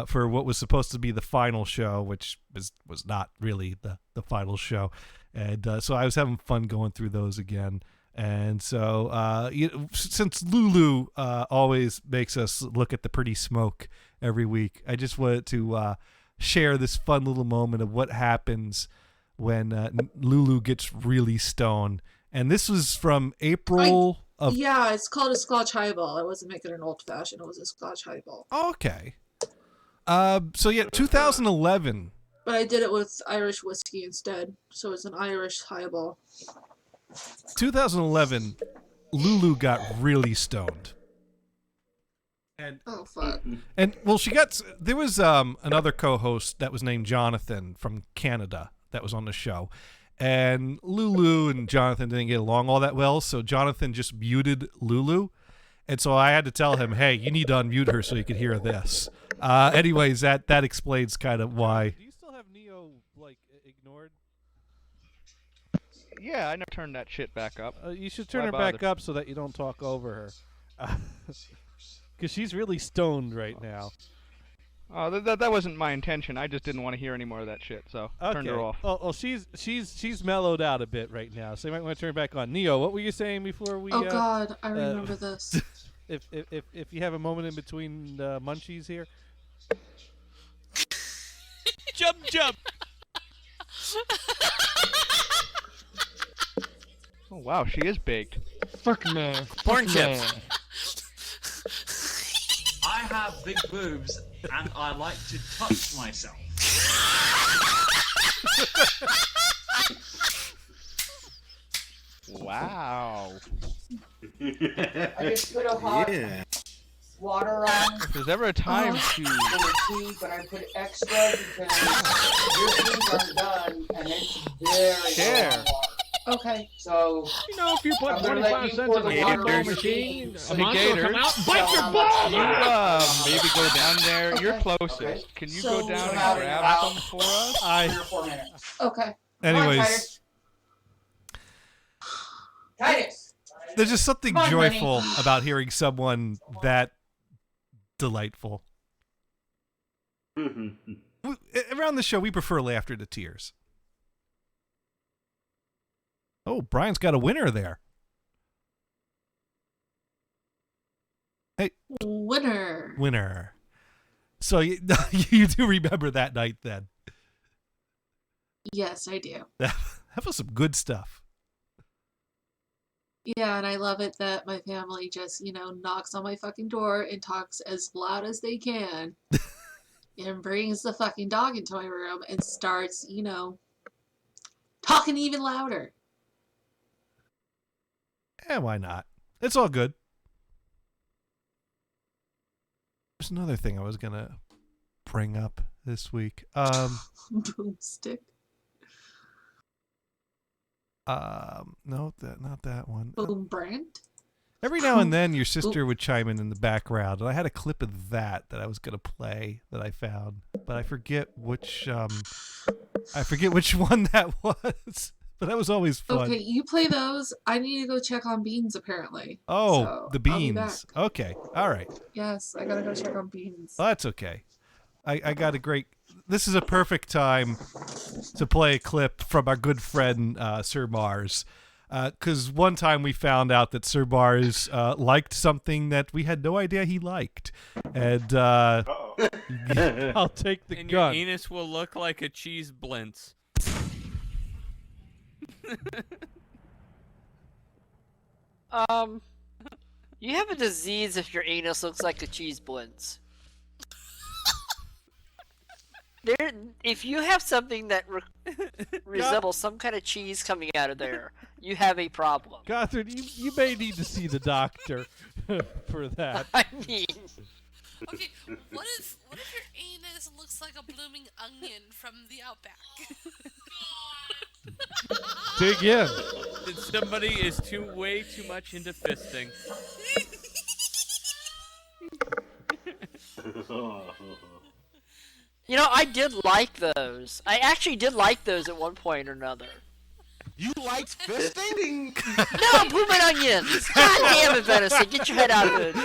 for what was supposed to be the final show, which was not really the final show. And so I was having fun going through those again. And so, since Lulu always makes us look at the pretty smoke every week, I just wanted to share this fun little moment of what happens when Lulu gets really stoned. And this was from April of... Yeah, it's called a Scotch highball. I wasn't making an old fashioned. It was a Scotch highball. Okay. So yeah, 2011. But I did it with Irish whiskey instead, so it's an Irish highball. 2011, Lulu got really stoned. And Oh fuck! well, there was another co-host that was named Jonathan from Canada that was on the show, and Lulu and Jonathan didn't get along all that well, so Jonathan just muted Lulu, and so I had to tell him, hey, you need to unmute her so you could hear this. Anyways, that explains kind of why. Do you still have Neo ignored? Yeah, I never turned that shit back up. You should turn Why her bother? back up so that you don't talk over her. Because she's really stoned right now. Oh, that wasn't my intention. I just didn't want to hear any more of that shit, so turned her off. Oh, she's mellowed out a bit right now, so you might want to turn her back on. Neo, what were you saying before we? Oh god, I remember this. If you have a moment in between munchies here. Jump. Oh wow, she is baked. Fuck no. Porn chips. I have big boobs and I like to touch myself. Wow. I just put a hot water on If there's ever a time to... for the tea, but I put extra because your teas aren't done and it's very Share. hot water. Okay. So You know, if you put I'm gonna let 25 you cents pour in the the water water machine, over a Hey, monster will Gator. come out, bite your So, balls! You maybe go down there. You're Okay. closest. Okay. Can you So, go down come out and in grab about some for us? 3 or 4 minutes. Okay. Anyways, Titus. there's just something Come on, joyful honey. about hearing someone that delightful. Around the show, we prefer laughter to tears. Oh, Brian's got a winner there. Hey, Winner. So you do remember that night then? Yes, I do. That was some good stuff. Yeah, and I love it that my family just, knocks on my fucking door and talks as loud as they can and brings the fucking dog into my room and starts, talking even louder. Yeah, why not? It's all good. There's another thing I was gonna bring up this week. Boomstick. No, not that one. Boom brand. Every now and then, your sister would chime in the background, and I had a clip of that I was gonna play that I found, but I forget which one that was. But that was always fun. Okay, you play those. I need to go check on Beans, apparently. Oh, So, the I'll be back. beans. Okay, all right. Yes, I gotta go check on Beans. Well, that's okay. I got a great... This is a perfect time to play a clip from our good friend, Sir Mars. Because one time we found out that Sir Mars liked something that we had no idea he liked. And I'll take the And gun. your anus will look like a cheese blintz. You have a disease if your anus looks like a cheese blintz. If you have something that resembles some kind of cheese coming out of there, you have a problem. Catherine, you may need to see the doctor for that. I mean, Okay, what if your anus looks looks like a blooming onion from the outback. Dig in. Somebody is way too much into fisting. You know, I did like those. I actually did like those at one point or another. You liked fisting? No, blooming onions! God damn it, Venison, get your head out of it.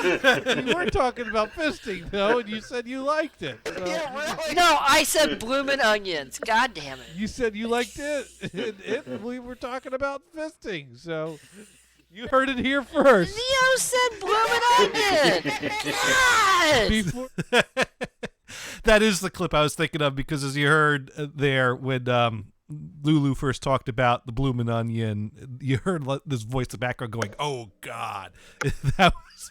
You were talking about fisting, though, and you said you liked it. So. Yeah, really? No, I said blooming onions. God damn it. You said you liked it, and we were talking about fisting, so you heard it here first. Leo said blooming onion! God! Before, That is the clip I was thinking of because, as you heard there, when Lulu first talked about the bloomin' onion, you heard this voice in the background going, "Oh God!" That was.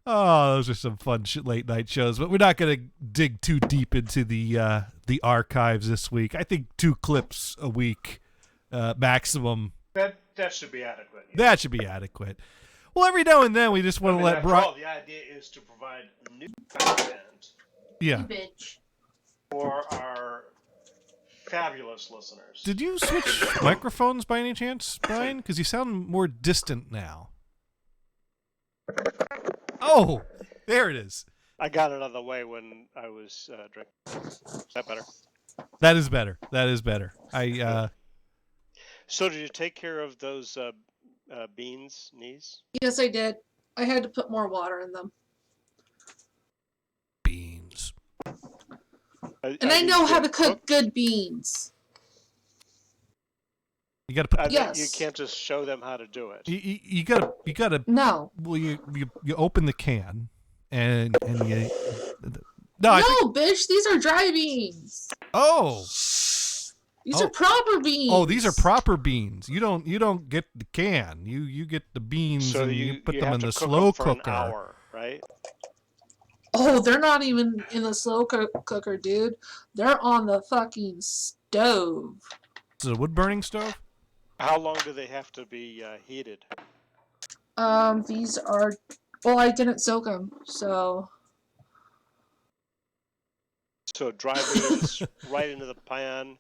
Oh, those are some fun late night shows, but we're not going to dig too deep into the archives this week. I think 2 clips a week maximum. That should be adequate. Yeah. That should be adequate. Well, every now and then we just want to let after all, the idea is to provide new content. Yeah. For our fabulous listeners. Did you switch microphones by any chance, Brian? Because you sound more distant now. Oh, there it is. I got it out of the way when I was drinking. Is that better? That is better. That is better. So did you take care of those knees? Yes, I did. I had to put more water in them. Beans. And I know how to cook good beans. You got to put. Yes. You can't just show them how to do it. You got to. No. Well, you open the can, and you. No, bitch. These are dry beans. Oh. These are proper beans. Oh, these are proper beans. You don't get the can. You get the beans So and you put them have in to the cook slow them for cooker. An hour, right? Oh, they're not even in the slow cooker, dude. They're on the fucking stove. Is it a wood burning stove? How long do they have to be heated? These are. Well, I didn't soak them, so. So dry beans right into the pan.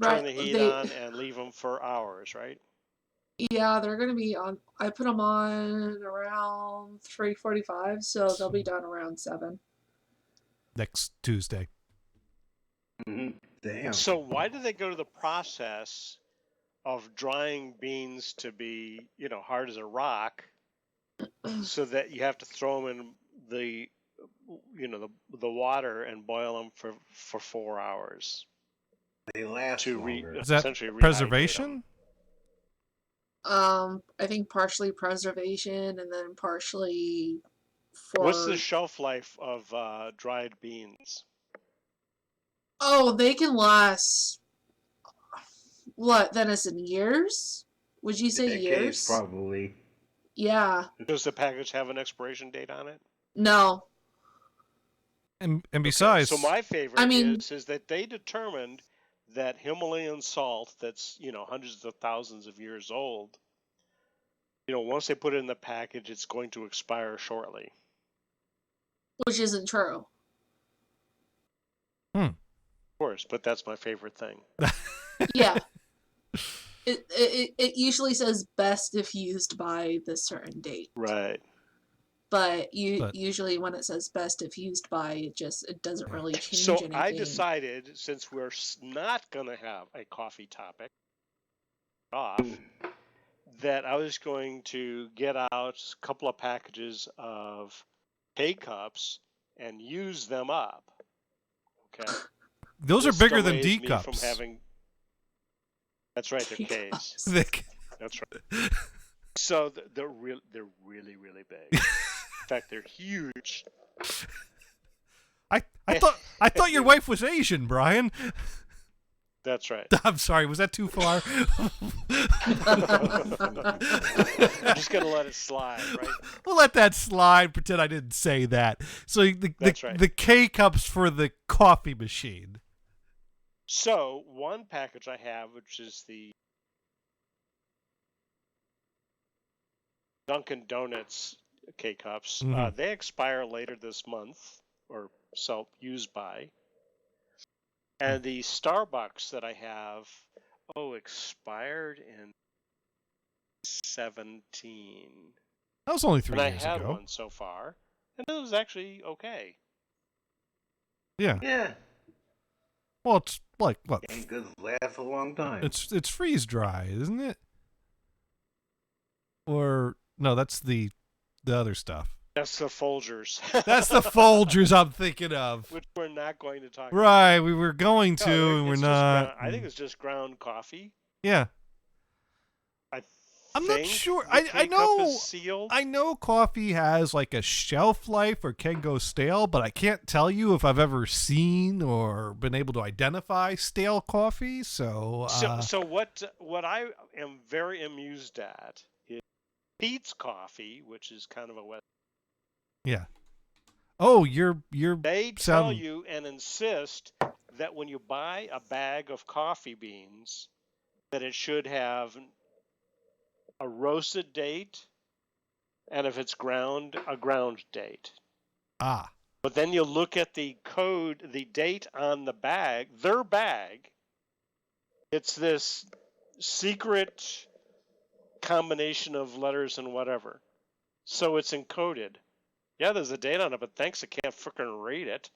Turn the heat on and leave them for hours, right? Yeah, they're gonna be on. I put them on around 3:45, so they'll be done around 7. Next Tuesday. Damn. So why do they go to the process of drying beans to be, hard as a rock, so that you have to throw them in the water and boil them for 4 hours? They last longer. Is that preservation? I think partially preservation and then partially for. What's the shelf life of dried beans? Oh, they can last. What, Venison, years? Would you say Decades, years? probably. Yeah. Does the package have an expiration date on it? No. And besides, So my favorite I mean- is that they determined that Himalayan salt that's, hundreds of thousands of years old, once they put it in the package, it's going to expire shortly. Which isn't true. Of course, but that's my favorite thing. Yeah. It usually says best if used by this certain date. Right. But usually when it says best if used by, it doesn't really change So anything. I decided, since we're not going to have a coffee topic off, that I was going to get out a couple of packages of K-Cups and use them up. Okay. those are This bigger than delays D me cups. From having... That's right, they're K's. That's right. So they're really, really big. In fact, they're huge. I thought your wife was Asian, Brian. That's right. I'm sorry, was that too far? I'm just gonna let it slide, right? We'll let that slide. Pretend I didn't say that. So That's right. the K cups for the coffee machine. So one package I have, which is the Dunkin' Donuts K-Cups, Mhm. they expire later this month. or used by. And the Starbucks that I have, expired in 17. That was only 3 and years I had ago. one so far, and it was actually okay. Yeah. Yeah. Well, it's like what? Ain't good to last a long time. It's freeze dry, isn't it? Or no, that's the other stuff. That's the Folgers. That's the Folgers I'm thinking of. Which we're not going to talk Right, about. we were going to, and we're not. I think it's just ground coffee. Yeah. I'm not sure. I know coffee has like a shelf life or can go stale, but I can't tell you if I've ever seen or been able to identify stale coffee. So what I am very amused at is Peet's Coffee, which is kind of a West. Yeah. Oh, you're. They tell you and insist that when you buy a bag of coffee beans, that it should have a roasted date, and if it's ground, a ground date. Ah. But then you look at the code, the date on the bag, their bag. It's this secret combination of letters and whatever. So it's encoded. Yeah, there's a date on it, but thanks, I can't frickin' read it.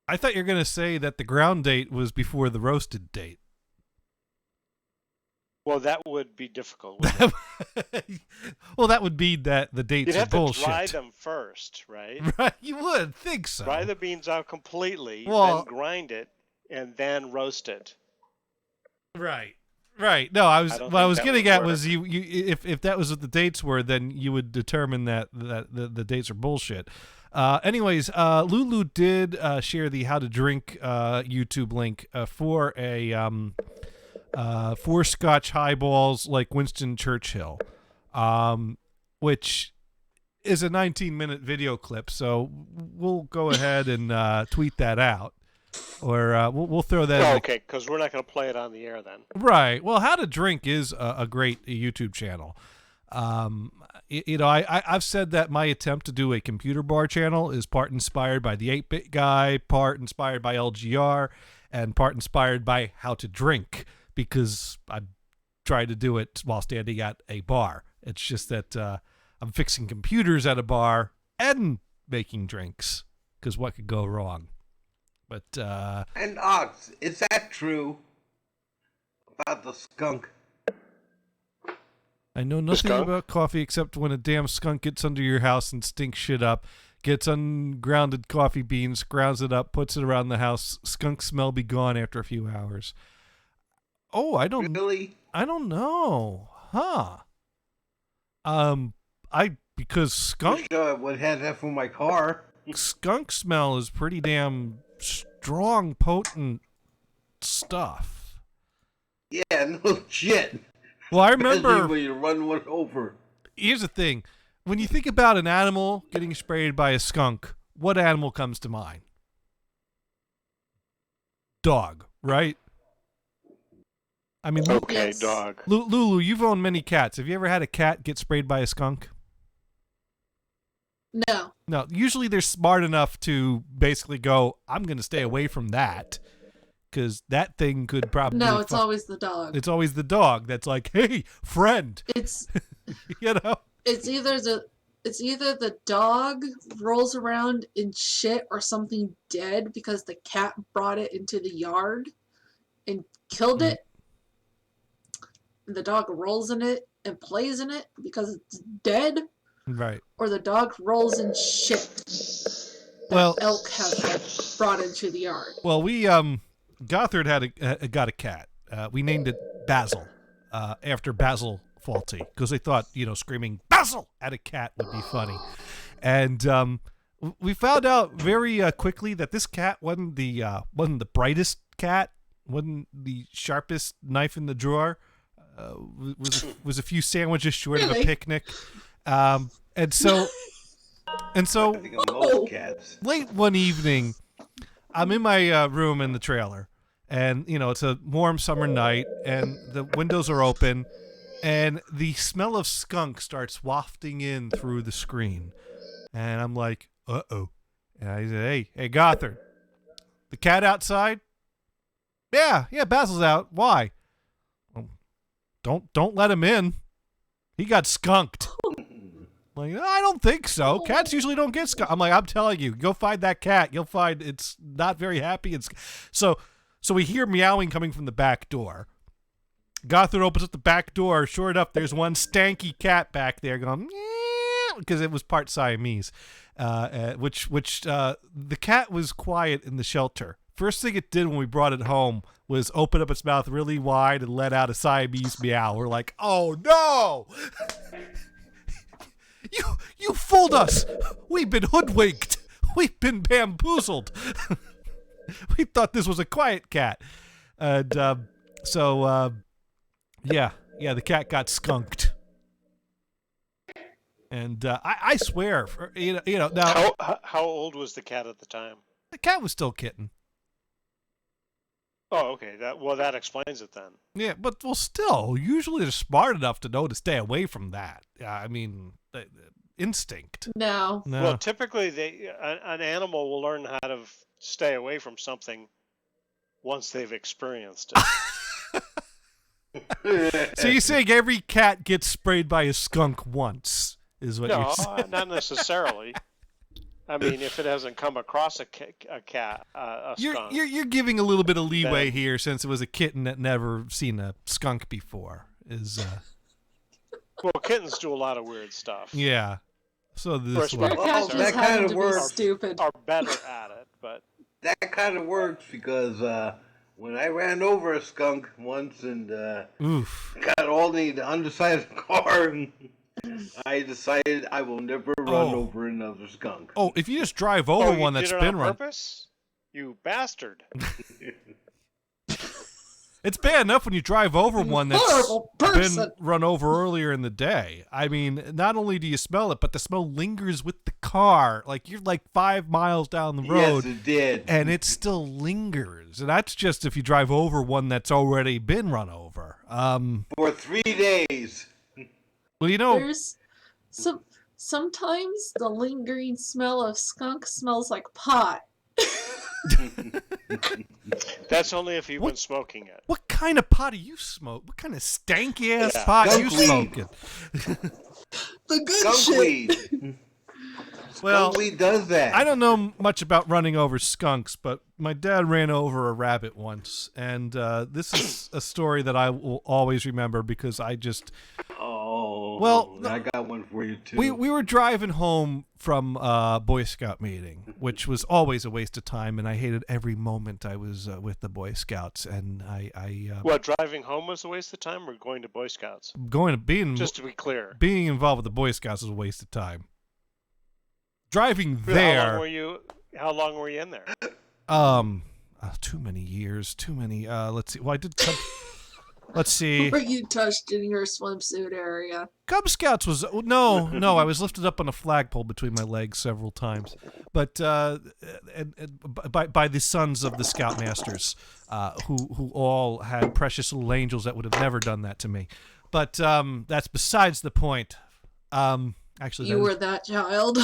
I thought you were going to say that the ground date was before the roasted date. Well, that would be difficult. Well, that would mean that the dates You'd are have bullshit. to dry them first, right? Right, you would think so. Dry the beans out completely, Well, then grind it, and then roast it. Right. Right. No, I was I don't what I think was that getting would at work. was you if that was what the dates were, then you would determine that the dates are bullshit. Anyways, Lulu did share the How to Drink YouTube link for a 4 Scotch highballs like Winston Churchill, which is a 19-minute video clip. So we'll go ahead and tweet that out, or we'll throw that. Oh, okay, because we're not going to play it on the air then. Right. Well, How to Drink is a great YouTube channel. I've said that my attempt to do a computer bar channel is part inspired by the 8-Bit Guy, part inspired by LGR, and part inspired by How to Drink, because I tried to do it while standing at a bar. It's just that I'm fixing computers at a bar and making drinks, because what could go wrong? But And Ox, is that true about the skunk? I know nothing about coffee except when a damn skunk gets under your house and stinks shit up, gets ungrounded coffee beans, grounds it up, puts it around the house. Skunk smell be gone after a few hours. Oh, I don't really. I don't know, huh? Because skunk. Wish I would have that for my car. Skunk smell is pretty damn strong, potent stuff. Yeah, no shit. Well, I remember Especially when you run one over. Here's the thing. When you think about an animal getting sprayed by a skunk, what animal comes to mind? Dog, right? I mean, Okay, dog. Lulu, you've owned many cats. Have you ever had a cat get sprayed by a skunk? No. No. Usually they're smart enough to basically go, I'm going to stay away from that, because that thing could probably... No, it's always the dog. It's always the dog that's like, hey, friend. It's... you know? It's either the dog rolls around in shit or something dead because the cat brought it into the yard and killed it. And the dog rolls in it and plays in it because it's dead. Right. Or the dog rolls in shit that elk have brought into the yard. Well, we Gothard got a cat. We named it Basil after Basil Fawlty, because they thought, screaming Basil at a cat would be funny. And we found out very quickly that this cat wasn't the brightest cat, wasn't the sharpest knife in the drawer. Was a few sandwiches short of a picnic. And so I think of most cats. late one evening, I'm in my room in the trailer, and it's a warm summer night, and the windows are open, and the smell of skunk starts wafting in through the screen, and I'm like, uh-oh. And he said, hey, Gothard, the cat outside? Yeah, Basil's out. Why? Well, don't let him in. He got skunked. Like, I don't think so. Cats usually don't get skunked. I'm like, I'm telling you, go find that cat. You'll find it's not very happy. So we hear meowing coming from the back door. Gothard opens up the back door. Sure enough, there's one stanky cat back there going, because it was part Siamese, which the cat was quiet in the shelter. First thing it did when we brought it home was open up its mouth really wide and let out a Siamese meow. We're like, oh no! You fooled us! We've been hoodwinked! We've been bamboozled! We thought this was a quiet cat. And yeah, the cat got skunked. And I swear, now How old was the cat at the time? the cat was still kitten. Oh, okay. That explains it then. Yeah, but still, usually they're smart enough to know to stay away from that. I mean, instinct. No. Well, typically, an animal will learn how to stay away from something once they've experienced it. So you're saying every cat gets sprayed by a skunk once, is what you're saying? No, not necessarily. I mean, if it hasn't come across a cat, a skunk. You're giving a little bit of leeway here, since it was a kitten that never seen a skunk before. Well, kittens do a lot of weird stuff. Yeah. So this Your cat just happened to be stupid. Are better at it, but that kind of works because when I ran over a skunk once and got all the underside of the car, and I decided I will never run over another skunk. Oh, if you just drive over one that's been run. Purpose? You bastard. It's bad enough when you drive over one that's been run over earlier in the day. I mean, not only do you smell it, but the smell lingers with the car. Like, you're like 5 miles down the road. Yes, it did. And it still lingers. And that's just if you drive over one that's already been run over. For 3 days. Well, There's sometimes the lingering smell of skunk smells like pot. That's only if you've been smoking it. What kind of pot do you smoke? What kind of stanky ass pot are you smoking? The good skunk shit. Weed. Well, skunk weed does that. I don't know much about running over skunks, but my dad ran over a rabbit once, and this is a story that I will always remember because I just. Oh, well, I got one for you too. We were driving home from a Boy Scout meeting, which was always a waste of time, and I hated every moment I was with the Boy Scouts. And driving home was a waste of time, or going to Boy Scouts? Just to be clear, being involved with the Boy Scouts is a waste of time. Driving there. How long were you in there? Too many years. Too many. Let's see. Well, I did. Let's see. Were you touched in your swimsuit area? Cub Scouts was no. I was lifted up on a flagpole between my legs several times, but by the sons of the Scoutmasters, who all had precious little angels that would have never done that to me. But that's besides the point. Actually, you were that child.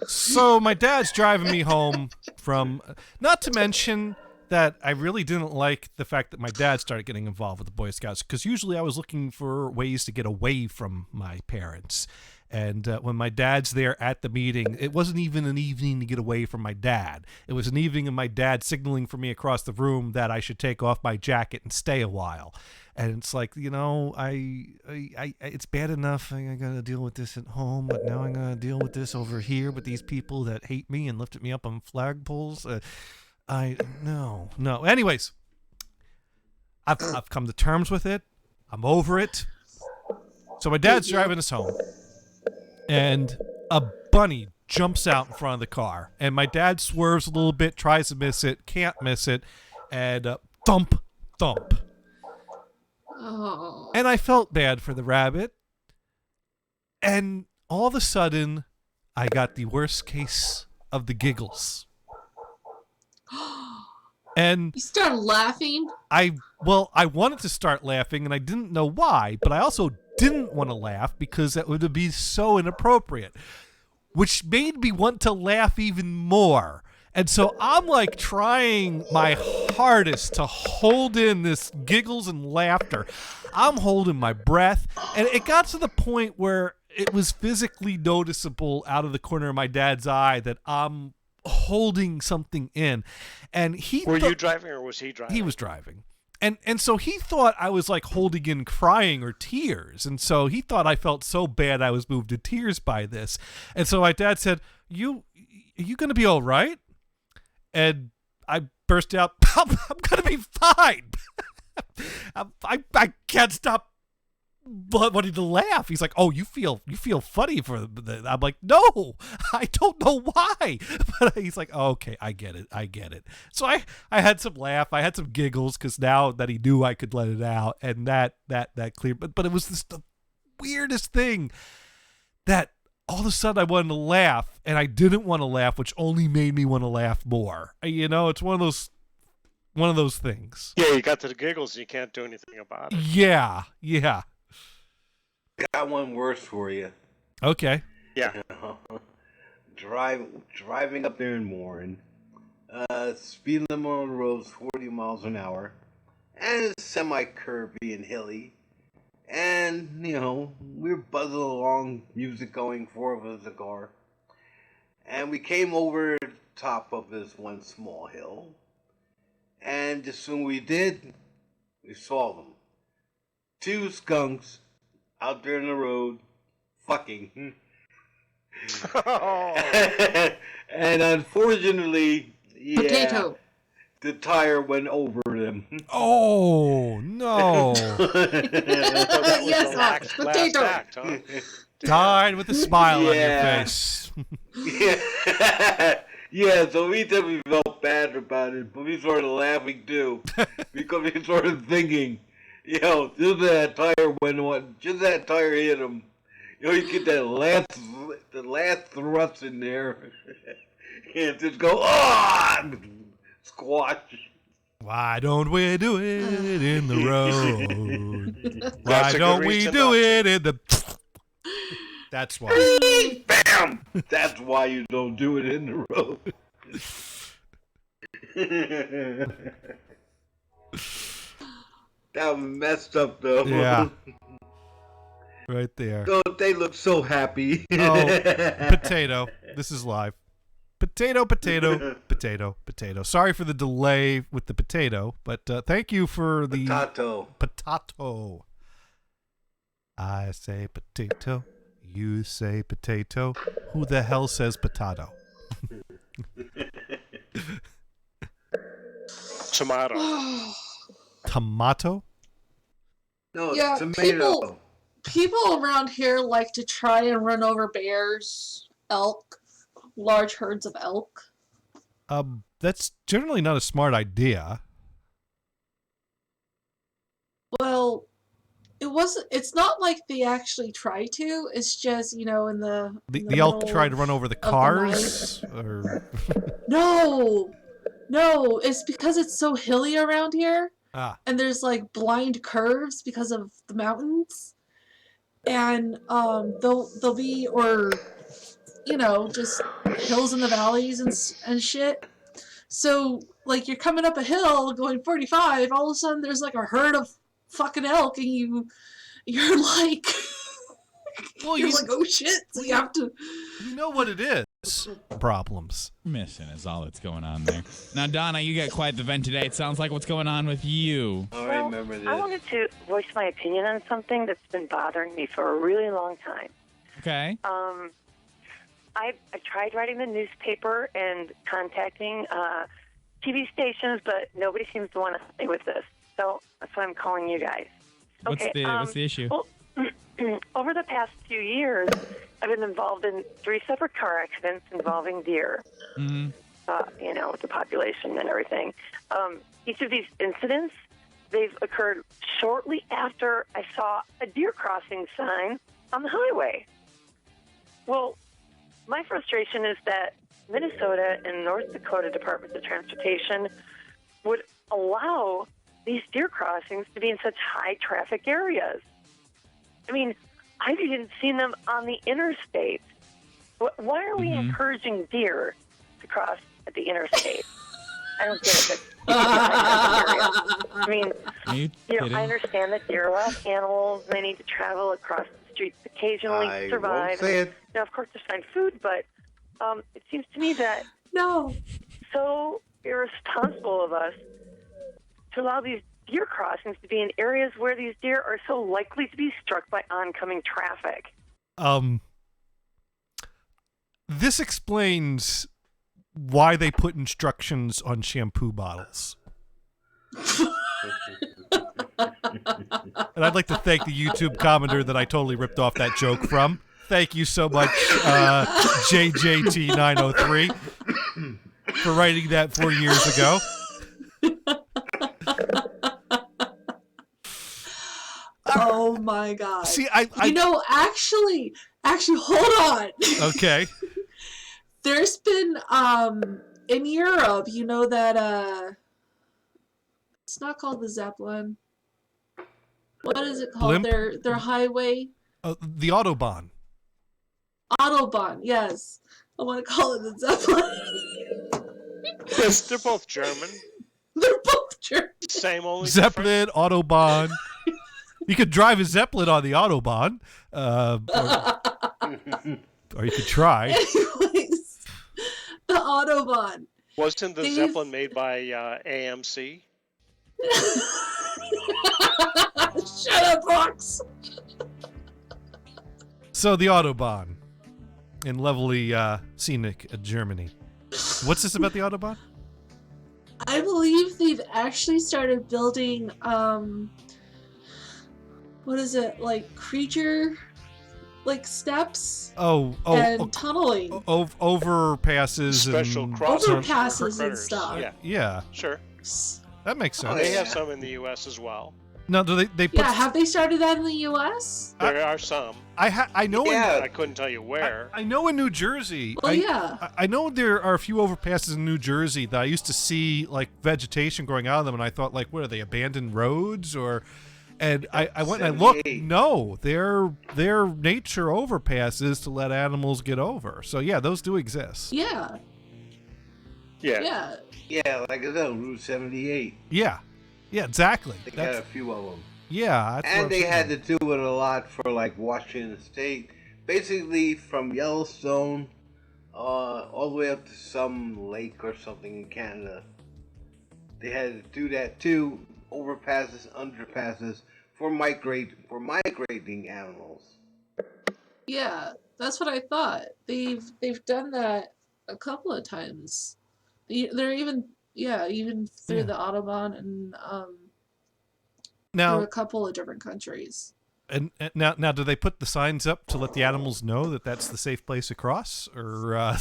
So my dad's driving me home from, not to mention that I really didn't like the fact that my dad started getting involved with the Boy Scouts, because usually I was looking for ways to get away from my parents. And when my dad's there at the meeting, it wasn't even an evening to get away from my dad. It was an evening of my dad signaling for me across the room that I should take off my jacket and stay a while. And it's like, it's bad enough I gotta deal with this at home, but now I'm gonna deal with this over here with these people that hate me and lifted me up on flagpoles. No. Anyways, I've come to terms with it. I'm over it. So my dad's driving us home, and a bunny jumps out in front of the car, and my dad swerves a little bit, tries to miss it, can't miss it, and thump. Oh. And I felt bad for the rabbit. And all of a sudden, I got the worst case of the giggles. And you started laughing. I wanted to start laughing, and I didn't know why, but I also didn't want to laugh because that would be so inappropriate, which made me want to laugh even more. And so I'm like trying my hardest to hold in this giggles and laughter. I'm holding my breath, and it got to the point where it was physically noticeable out of the corner of my dad's eye that I'm holding something in. And Were you driving or was he driving? He was driving. And so he thought I was like holding in crying or tears. And so he thought I felt so bad I was moved to tears by this. And so my dad said, are you going to be all right? And I burst out, I'm going to be fine. I can't stop wanting to laugh. He's like, oh, you feel funny for the. I'm like, no, I don't know why. But he's like, oh, okay, I get it. So I had some laugh, I had some giggles because now that he knew I could let it out, and that cleared. But it was the weirdest thing that all of a sudden I wanted to laugh, and I didn't want to laugh, which only made me want to laugh more. You know, it's one of those things. Yeah, you got to the giggles and you can't do anything about it. Yeah. Got one worse for you. Okay. Yeah. Driving up there in Warren, speed limit on the road is 40 miles an hour, and it's semi-curvy and hilly, and we're buzzing along, music going, 4 of us in the car, and we came over the top of this one small hill, and just soon we did, we saw them. 2 skunks out there in the road, fucking. And unfortunately, Potato. The tire went over them. Oh no! Yes, Max, potato. Act, huh? Died with a smile on your face. Yeah, so we definitely felt bad about it, but we started laughing too, because we started thinking, just that tire went on, just that tire hit him. You get that the last thrust in there, and just go, squash. Why don't we do it in the road? Why a good don't we reason do not it in the... That's why. Bam! That's why you don't do it in the road. That was messed up, though. Yeah. Right there. So they look so happy. Oh, potato. This is live. Potato. Sorry for the delay with the potato, but thank you for the... Potato. I say potato. You say potato. Who the hell says potato? Tomato. Tomato? No, Yeah, tomato. people around here like to try and run over bears, elk, large herds of elk. That's generally not a smart idea. Well, it's not like they actually try to. It's just, in the The elk middle tried to run over the of the cars? Or... No, it's because it's so hilly around here. And there's like blind curves because of the mountains. And they'll be, or just hills in the valleys and shit. So like you're coming up a hill going 45, all of a sudden there's like a herd of fucking elk, and you're like, you're like, oh shit! So you have to. You know what it is? Problems. Missing is all that's going on there. Now, Donna, you got quite the vent today. It sounds like what's going on with you. I remember this. I wanted to voice my opinion on something that's been bothering me for a really long time. Okay. I tried writing the newspaper and contacting TV stations, but nobody seems to want to stay with this. So that's why I'm calling you guys. What's the issue? Well, over the past few years, I've been involved in 3 separate car accidents involving deer. Mm-hmm. With the population and everything. Each of these incidents, they've occurred shortly after I saw a deer crossing sign on the highway. Well, my frustration is that Minnesota and North Dakota Departments of Transportation would allow these deer crossings to be in such high traffic areas. I mean, I've even seen them on the interstate. Why are we encouraging deer to cross at the interstate? I don't get it. I mean, I understand that deer are wild animals. They need to travel across the streets occasionally to survive. Now, of course, to find food, but it seems to me that so irresponsible of us to allow these deer crossings to be in areas where these deer are so likely to be struck by oncoming traffic. This explains why they put instructions on shampoo bottles. And I'd like to thank the YouTube commenter that I totally ripped off that joke from. Thank you so much, JJT903, for writing that 4 years ago. Oh my God! See, actually, hold on. Okay. There's been in Europe, you know that it's not called the Zeppelin. What is it called? Blimp? Their highway. The Autobahn. Autobahn, yes. I want to call it the Zeppelin. Yes, they're both German. They're both German. Same, only Zeppelin, Autobahn. You could drive a Zeppelin on the Autobahn, or you could try. Anyways, the Autobahn. Wasn't the Zeppelin made by AMC? Shut up, Fox. So the Autobahn in lovely scenic Germany. What's this about the Autobahn? I believe they've actually started building what is it, like creature steps and tunneling, overpasses, special and overpasses and stuff. Yeah, sure, that makes sense. They have some in the U.S. as well. No, do they put... Yeah, have they started that in the U.S.? There are some. I know. I couldn't tell you where. I know in New Jersey. Well, yeah. I know there are a few overpasses in New Jersey that I used to see like vegetation growing out of them, and I thought, like, what are they, abandoned roads or? And I went and I looked. No, they're nature overpasses to let animals get over. So yeah, those do exist. Yeah. Yeah, like I said, Route 78. Yeah, exactly. They got a few of them. Yeah, and they had to do it a lot for like Washington State, basically from Yellowstone, all the way up to some lake or something in Canada. They had to do that too, overpasses, underpasses for migrating animals. Yeah, that's what I thought. They've done that a couple of times. They're even through the Autobahn and now through a couple of different countries. And now, do they put the signs up to let the animals know that that's the safe place to cross, or?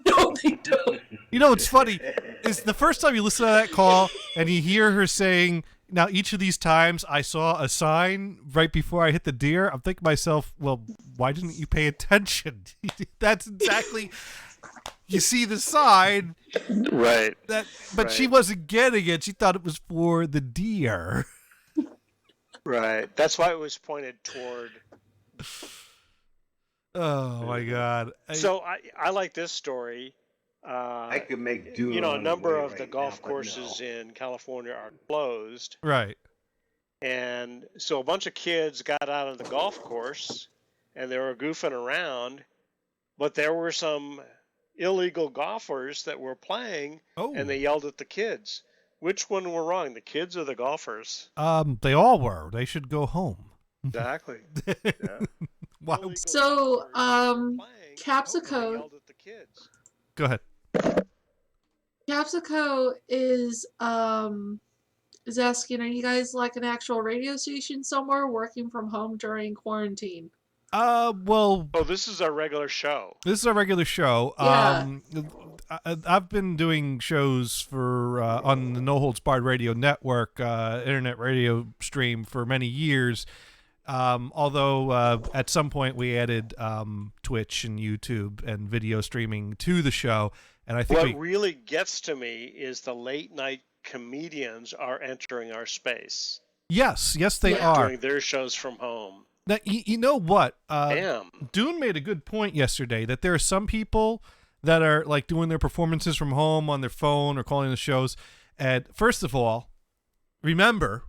No, they don't. You know what's funny is the first time you listen to that call and you hear her saying, "Now each of these times I saw a sign right before I hit the deer," I'm thinking to myself, well, why didn't you pay attention? That's exactly. You see the sign, right? But she wasn't getting it. She thought it was for the deer. Right. That's why it was pointed toward. Oh my God! So I like this story. I could make do. A number of the golf courses in California are closed. Right. And so a bunch of kids got out of the golf course, and they were goofing around, but there were some illegal golfers that were playing, and they yelled at the kids. Which one were wrong, the kids or the golfers? They all were. They should go home. Exactly. Yeah. Wow. So, Capsico. Go ahead. Capsico is asking, are you guys like an actual radio station somewhere working from home during quarantine? Well. Oh, this is our regular show. This is our regular show. Yeah. I've been doing shows for on the No Holds Barred Radio Network, internet radio stream for many years. Although at some point we added Twitch and YouTube and video streaming to the show, and I think what really gets to me is the late night comedians are entering our space. Yes, they are. Doing their shows from home. Now, you know what? Damn. Dune made a good point yesterday that there are some people that are like doing their performances from home on their phone or calling the shows. And first of all, remember,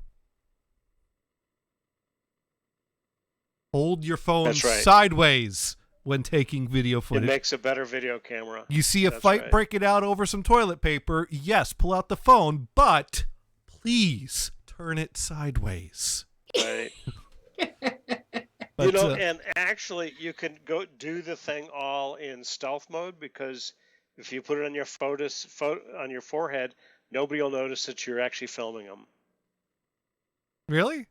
hold your phone That's right. sideways when taking video footage. It makes a better video camera. You see a That's fight right. breaking out over some toilet paper, yes, pull out the phone, but please turn it sideways. Right. But, You know, and actually, you can go do the thing all in stealth mode, because if you put it on your on your forehead, nobody will notice that you're actually filming them. Really?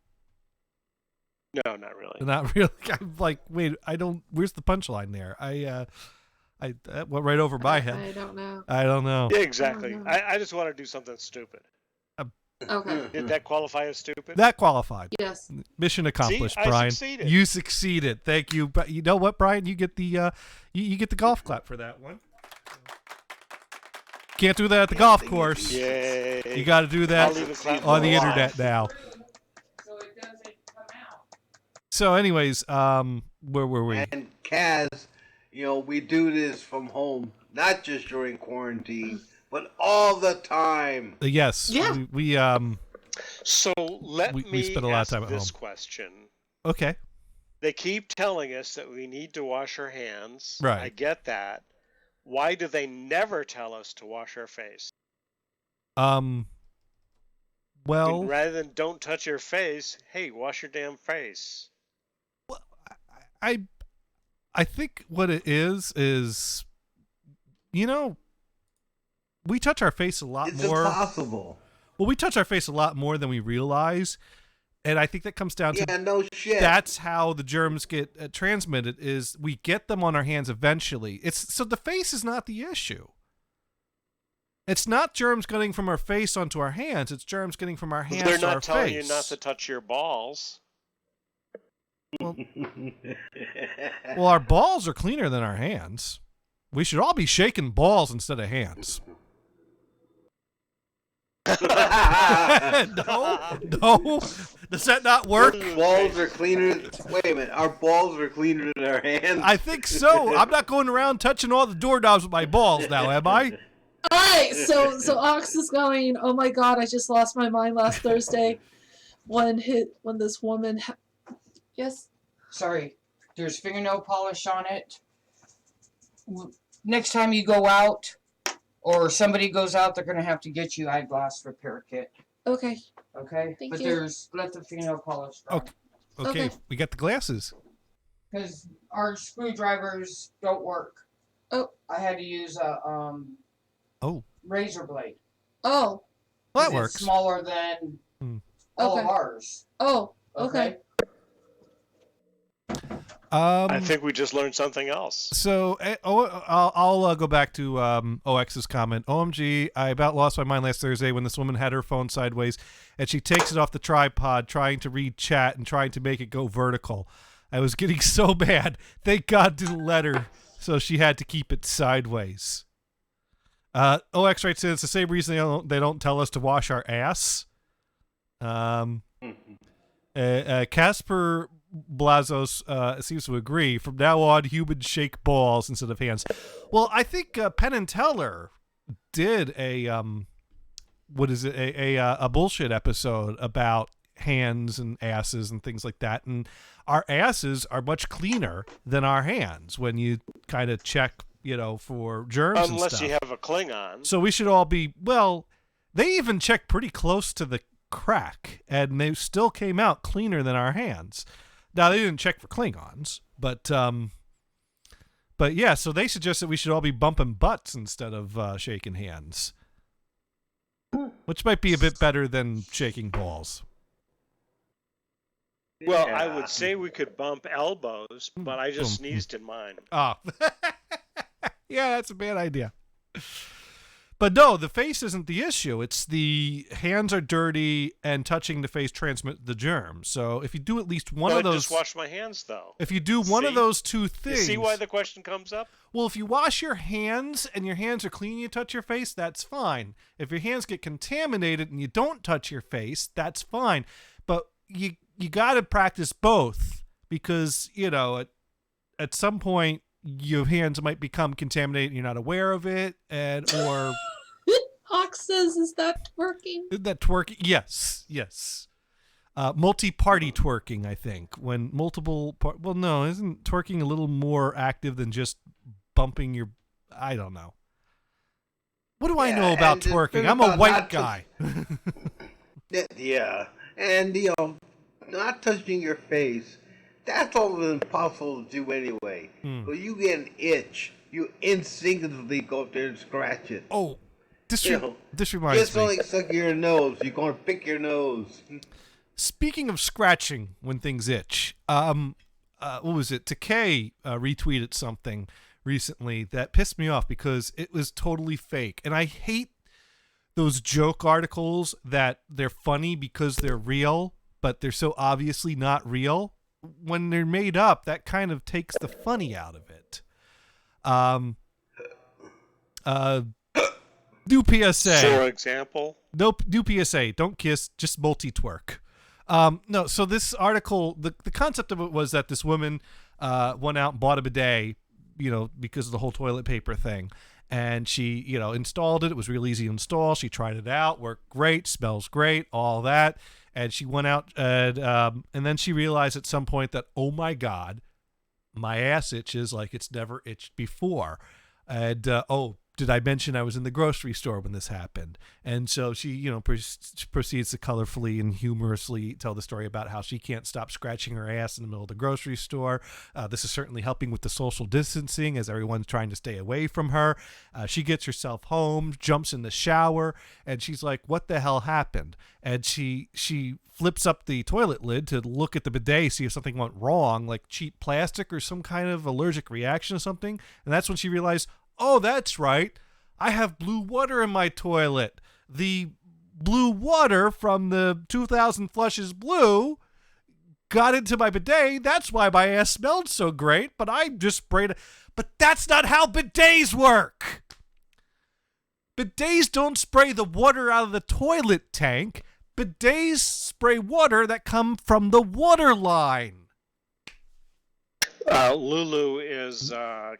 No, not really. Not really. I'm like, wait, I don't. Where's the punchline there? That went right over my head. I don't know. I don't know. Yeah, exactly. I don't know. I just want to do something stupid. Okay. Did that qualify as stupid? That qualified. Yes. Mission accomplished, See, I Brian. succeeded. You succeeded. Thank you. But you know what, Brian? You get the you get the golf clap for that one. Can't do that at the golf course. Yay. You got to do that I'll even clap on the live. internet now. So, anyways, where were we? And Kaz, we do this from home, not just during quarantine, but all the time. Yes. Yeah. We So let we me spend a lot of ask time at this home. question. Okay. They keep telling us that we need to wash our hands. Right. I get that. Why do they never tell us to wash our face? Well, I mean, rather than don't touch your face, hey, wash your damn face. I think what it is we touch our face a lot It's more. impossible. Well, we touch our face a lot more than we realize, and I think that comes down to no shit. That's how the germs get transmitted. Is we get them on our hands eventually. So the face is not the issue. It's not germs getting from our face onto our hands. It's germs getting from our hands They're to our not telling face. you not to touch your balls. Well, our balls are cleaner than our hands. We should all be shaking balls instead of hands. No. Does that not work? Our balls are cleaner. Wait a minute. Our balls are cleaner than our hands. I think so. I'm not going around touching all the doorknobs with my balls now, am I? All right. So Ox is going. Oh my God! I just lost my mind last Thursday when this woman. Yes. Sorry. There's fingernail polish on it. Next time you go out, or somebody goes out, they're gonna have to get you eyeglass repair kit. Okay. Okay. Thank but you. let the fingernail polish dry. Okay. We got the glasses. Because our screwdrivers don't work. Oh. I had to use a razor blade. Oh. Well, that 'Cause works. It's smaller than all of ours. Oh. Okay. I think we just learned something else. So I'll go back to OX's comment. OMG, I about lost my mind last Thursday when this woman had her phone sideways and she takes it off the tripod trying to read chat and trying to make it go vertical. I was getting so bad. Thank God didn't let her, so she had to keep it sideways. OX writes in, it's the same reason they don't tell us to wash our ass. Casper Blazos seems to agree. From now on, humans shake balls instead of hands. Well, I think Penn and Teller did a bullshit episode about hands and asses and things like that, and our asses are much cleaner than our hands when you kind of check, for germs and Unless stuff. you have a Klingon. So we should all be, they even checked pretty close to the crack, and they still came out cleaner than our hands. Now, they didn't check for Klingons, but yeah, so they suggest that we should all be bumping butts instead of shaking hands, which might be a bit better than shaking balls. Well, I would say we could bump elbows, but I just sneezed in mine. Oh. Yeah, that's a bad idea. But no, the face isn't the issue. It's the hands are dirty and touching the face transmit the germ. So if you do at least one of those, just wash my hands though. If you do one of those two things, You see why the question comes up? Well, if you wash your hands and your hands are clean, you touch your face, that's fine. If your hands get contaminated and you don't touch your face, that's fine. But you got to practice both because, you know, at some point your hands might become contaminated and you're not aware of it, or Hawk says, is that twerking? Is that twerking? Yes. Multi-party twerking, I think. When multiple well, no, isn't twerking a little more active than just bumping your... I don't know. What do I know about twerking? I'm a white guy. Yeah. And, you know, not touching your face, that's almost impossible to do anyway. When you get an itch, you instinctively go up there and scratch it. Oh, this reminds just me. like sucking your nose. You're going to pick your nose. Speaking of scratching when things itch, what was it? Takei retweeted something recently that pissed me off because it was totally fake. And I hate those joke articles that they're funny because they're real, but they're so obviously not real. When they're made up, that kind of takes the funny out of it. Do PSA. For example? Nope, do PSA. Don't kiss, just multi-twerk. No, so this article, the concept of it was that this woman went out and bought a bidet, you know, because of the whole toilet paper thing. And she, you know, installed it. It was real easy to install. She tried it out, worked great, smells great, all that. And she went out and then she realized at some point that, oh my God, my ass itches like it's never itched before. And, did I mention I was in the grocery store when this happened? And so she, you know, proceeds to colorfully and humorously tell the story about how she can't stop scratching her ass in the middle of the grocery store. This is certainly helping with the social distancing as everyone's trying to stay away from her. She gets herself home, jumps in the shower, and she's like, what the hell happened? And she flips up the toilet lid to look at the bidet, see if something went wrong, like cheap plastic or some kind of allergic reaction or something. And that's when she realized, oh, that's right. I have blue water in my toilet. The blue water from the 2000 Flushes Blue got into my bidet. That's why my ass smelled so great, but I just sprayed it. But that's not how bidets work. Bidets don't spray the water out of the toilet tank. Bidets spray water that come from the water line. Lulu is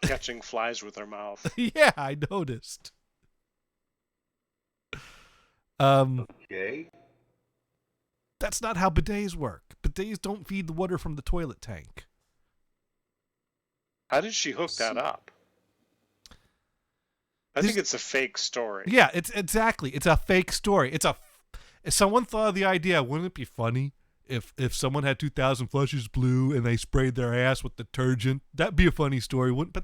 catching flies with her mouth. Yeah, I noticed. Okay. That's not how bidets work. Bidets don't feed the water from the toilet tank. How did she hook that up? I think it's a fake story. Yeah, it's a fake story. If someone thought of the idea, wouldn't it be funny if someone had 2000 Flushes Blue and they sprayed their ass with detergent? That'd be a funny story, wouldn't?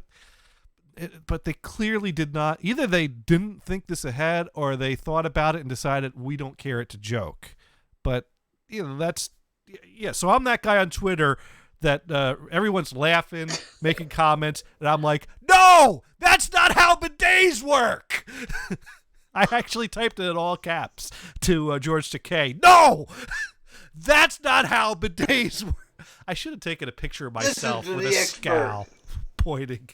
But they clearly did not. Either they didn't think this ahead, or they thought about it and decided we don't care, it's a joke. But you know, that's So I'm that guy on Twitter that everyone's laughing, making comments, and I'm like, no, that's not how bidets work. I actually typed it in all caps to George Takei. No, that's not how bidets work. I should have taken a picture of myself with a scowl pointing.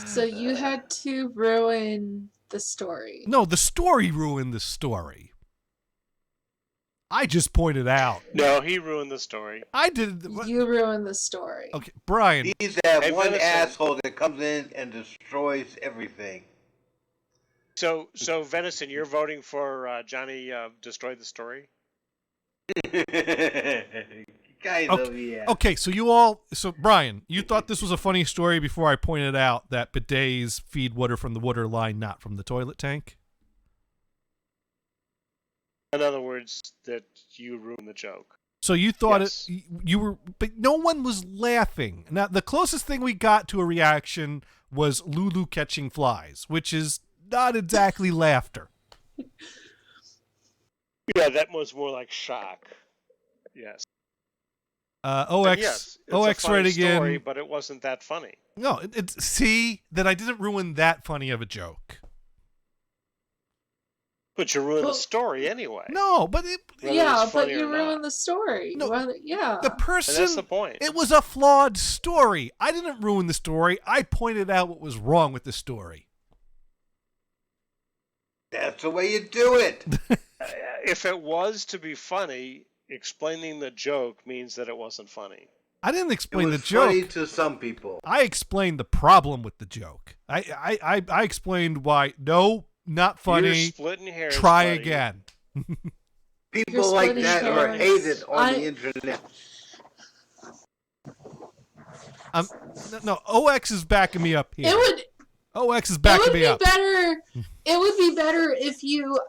So you had to ruin the story. No, the story ruined the story. I just pointed out. No, he ruined the story. I did. You ruined the story. Okay, Brian. He's that one asshole that comes in and destroys everything. So Venison, you're voting for Johnny destroyed the story? Kind of, yeah. Okay, so Brian, you thought this was a funny story before I pointed out that bidets feed water from the water line, not from the toilet tank? In other words, that you ruined the joke. So you thought you were, but no one was laughing. Now, the closest thing we got to a reaction was Lulu catching flies, which is not exactly laughter. Yeah, that was more like shock. Yes. OX Yes, it's OX a funny rating story, in. but it wasn't that funny. No, it's see that I didn't ruin that funny of a joke. But you ruined the story anyway. No, but it, yeah, but you ruined the story. No, yeah. the person. And that's the point. It was a flawed story. I didn't ruin the story. I pointed out what was wrong with the story. That's the way you do it. If it was to be funny, explaining the joke means that it wasn't funny. I didn't explain it the was joke. funny to some people. I explained the problem with the joke. I explained why. No, not funny. You're splitting hairs. Try buddy. again. People like that are hated on the internet. No, OX is backing me up here. It would. OX is backing me up. It would be better if you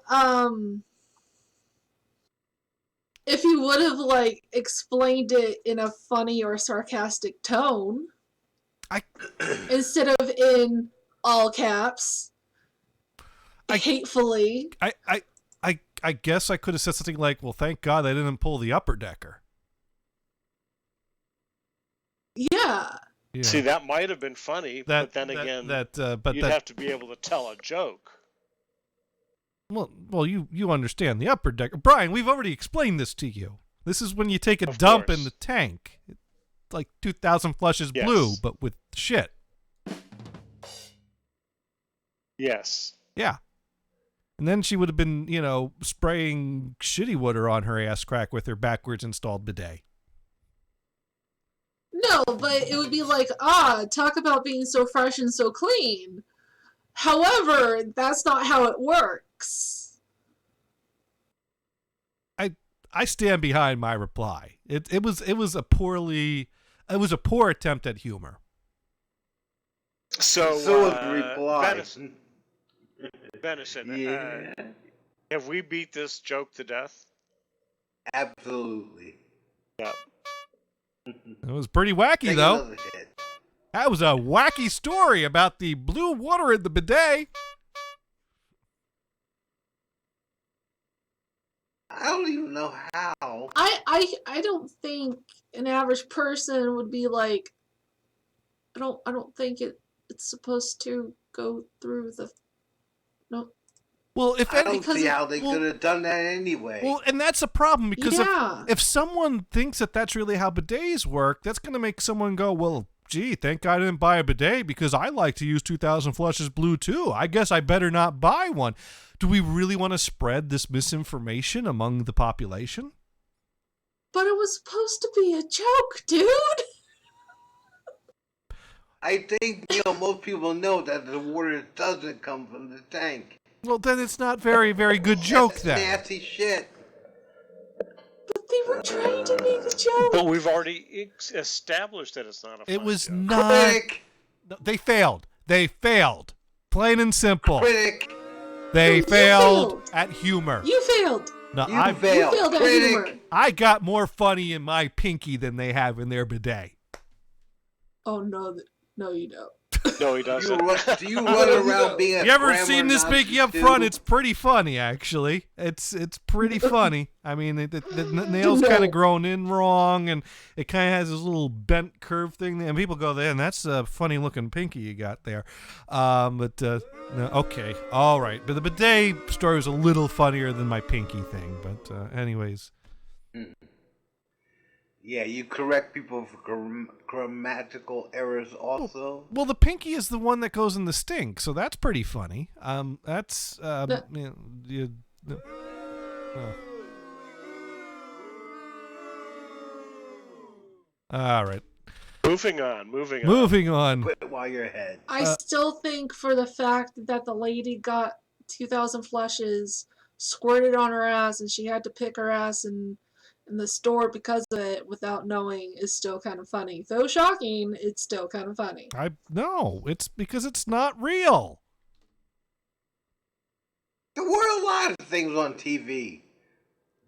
would have like explained it in a funny or sarcastic tone, instead of in all caps, hatefully. I guess I could have said something like, "Well, thank God they didn't pull the upper decker." Yeah. Yeah. See, that might have been funny, but then again, you'd have to be able to tell a joke. Well, you understand the upper decker, Brian. We've already explained this to you. This is when you take a dump in the tank. It's like 2,000 flushes blue, but with shit. Yes. Yeah. And then she would have been, spraying shitty water on her ass crack with her backwards installed bidet. No, but it would be like, talk about being so fresh and so clean. However, that's not how it works. I stand behind my reply. It was a poor attempt at humor. So the reply. Venison, have we beat this joke to death? Absolutely. Yeah. It was pretty wacky, though. That was a wacky story about the blue water in the bidet. I don't even know how. I don't think an average person would be like, I don't think it's supposed to go through the no. Well, if I don't see how they could have done that anyway. Well, and that's a problem because if someone thinks that that's really how bidets work, that's going to make someone go, well, gee, thank God I didn't buy a bidet because I like to use 2,000 flushes blue too. I guess I better not buy one. Do we really want to spread this misinformation among the population? But it was supposed to be a joke, dude. I think most people know that the water doesn't come from the tank. Well, then it's not very, very good joke then. Nasty shit. But they were trying to make a joke. But we've already established that it's not a. It was joke. not. Critic. No, they failed. They failed. Plain and simple. Critic. They failed at humor. You failed. No, You failed. You failed at Critic. humor. I got more funny in my pinky than they have in their bidet. Oh no, no, you don't. No, he doesn't. Do you run around being a You ever grammar seen this Nazi pinky up too? front? It's pretty funny, actually. It's pretty funny. I mean, the nail's kind of grown in wrong, and it kind of has this little bent curve thing. And people go, "Man, that's a funny looking pinky you got there." No, okay, all right. But the bidet story was a little funnier than my pinky thing. But anyways. Yeah, you correct people for grammatical errors also. Well, the pinky is the one that goes in the stink, so that's pretty funny. That's all right. Moving on. Quit while you're ahead. I still think for the fact that the lady got 2,000 flushes squirted on her ass and she had to pick her ass in the store because of it without knowing is still kind of funny. Though shocking, it's still kind of funny. No, it's because it's not real. There were a lot of things on TV.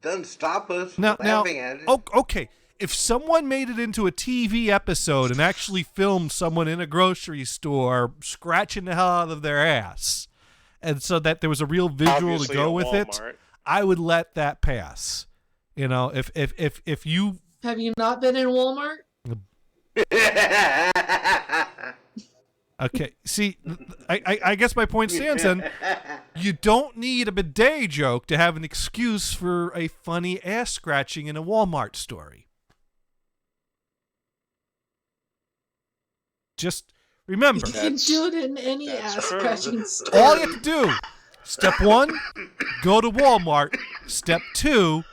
Doesn't stop us from Now, laughing at it. okay. If someone made it into a TV episode and actually filmed someone in a grocery store scratching the hell out of their ass, and so that there was a real visual Obviously to go at with it, Walmart. I would let that pass. If you Have you not been in Walmart? Okay, see, I guess my point stands then. You don't need a bidet joke to have an excuse for a funny ass scratching in a Walmart story. Just remember. You can do it in any ass scratching story. All you have to do, step 1, go to Walmart. Step 2,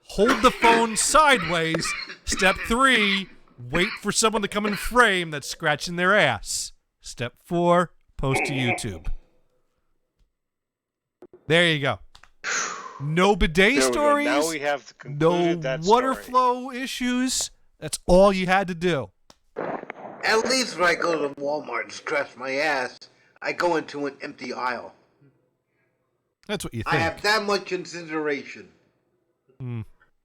hold the phone sideways. Step 3, wait for someone to come in frame that's scratching their ass. Step 4, post to YouTube. There you go. No bidet stories. Now we have concluded no that water story. flow issues. That's all you had to do. At least when I go to Walmart and scratch my ass, I go into an empty aisle. That's what you think. I have that much consideration.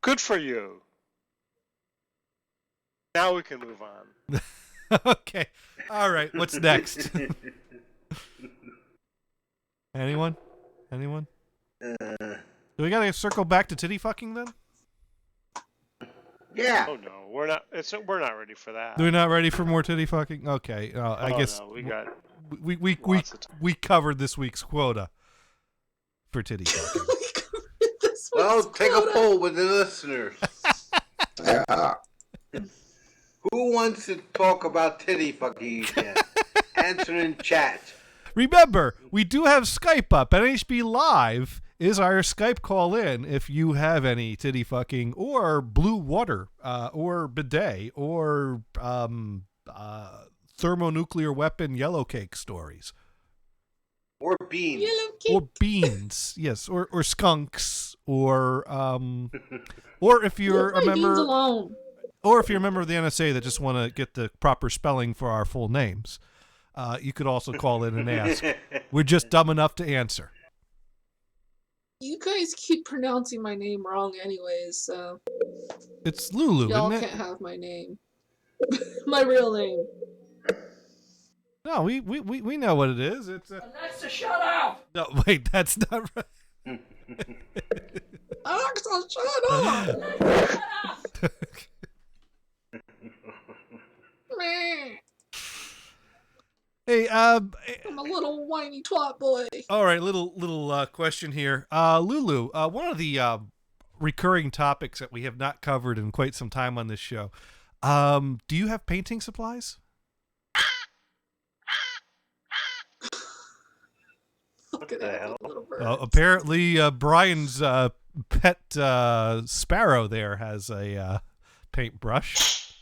Good for you. Now we can move on. Okay. All right. What's next? Anyone? Do we gotta circle back to titty fucking then? Yeah. Oh no, we're not. We're not ready for that. We're not ready for more titty fucking. Okay. I guess no, we got. we covered this week's quota for titty fucking. Well, take a poll with the listeners. Who wants to talk about titty fucking again? Answer in chat. Remember, we do have Skype up. NHB Live is our Skype call in if you have any titty fucking or blue water or bidet or thermonuclear weapon yellow cake stories. Or beans. Or beans, yes, or skunks, or if you're a member, or if you're a member of the NSA that just want to get the proper spelling for our full names, you could also call in and ask. We're just dumb enough to answer. You guys keep pronouncing my name wrong anyways, so... It's Lulu, Y'all isn't it? can't have my name. My real name. No, we know what it is. It's Alexa, shut up! No, wait, that's not right. Alexa, shut up! Meh. Hey, I'm a little whiny twat boy. All right, little question here. Lulu, one of the recurring topics that we have not covered in quite some time on this show. Do you have painting supplies? What the hell? Apparently, Brian's pet sparrow there has a paintbrush.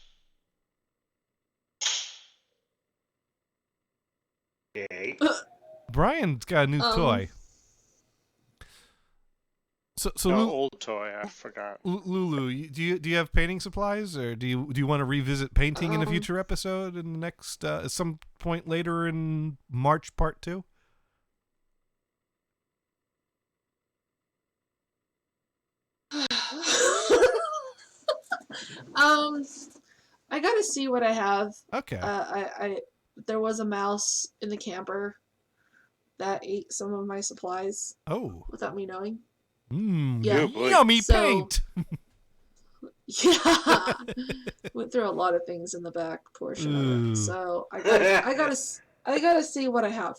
Okay. Brian's got a new toy. So old toy. I forgot. Lulu, do you have painting supplies, or do you want to revisit painting in a future episode in the next at some point later in March, part 2? I gotta see what I have. Okay. There was a mouse in the camper that ate some of my supplies. Oh. Without me knowing. Yeah. Yummy paint. Yeah. Went through a lot of things in the back portion of it. So I gotta see what I have.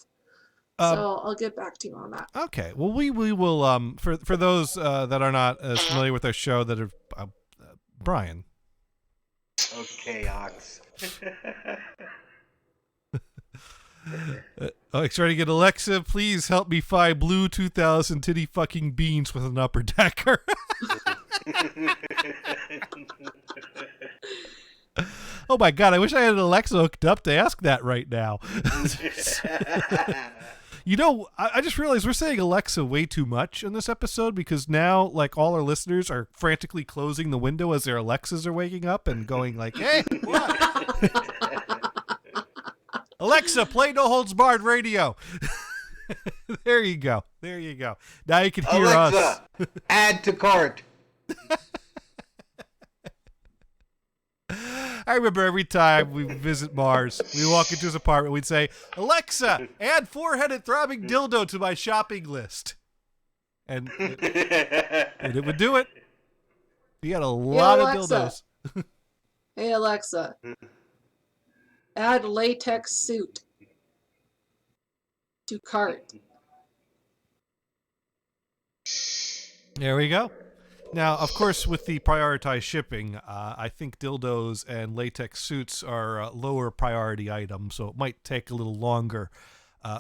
So I'll get back to you on that. Okay. Well, we will for those that are not as familiar with our show that are Brian. Okay, Ox. Alex, ready to get Alexa, please help me find blue 2000 titty fucking beans with an upper decker. Oh my god, I wish I had an Alexa hooked up to ask that right now. You know, I just realized we're saying Alexa way too much in this episode because now, like, all our listeners are frantically closing the window as their Alexas are waking up and going like, hey, what? Alexa, play No Holds Barred Radio. There you go. There you go. Now you can hear Alexa, us. Add to cart. I remember every time we visit Mars, we walk into his apartment, we'd say, Alexa, add 4-headed throbbing dildo to my shopping list. And it would do it. You got a lot of dildos. Hey Alexa, add latex suit to cart. There we go. Now, of course, with the prioritized shipping, I think dildos and latex suits are lower priority items, so it might take a little longer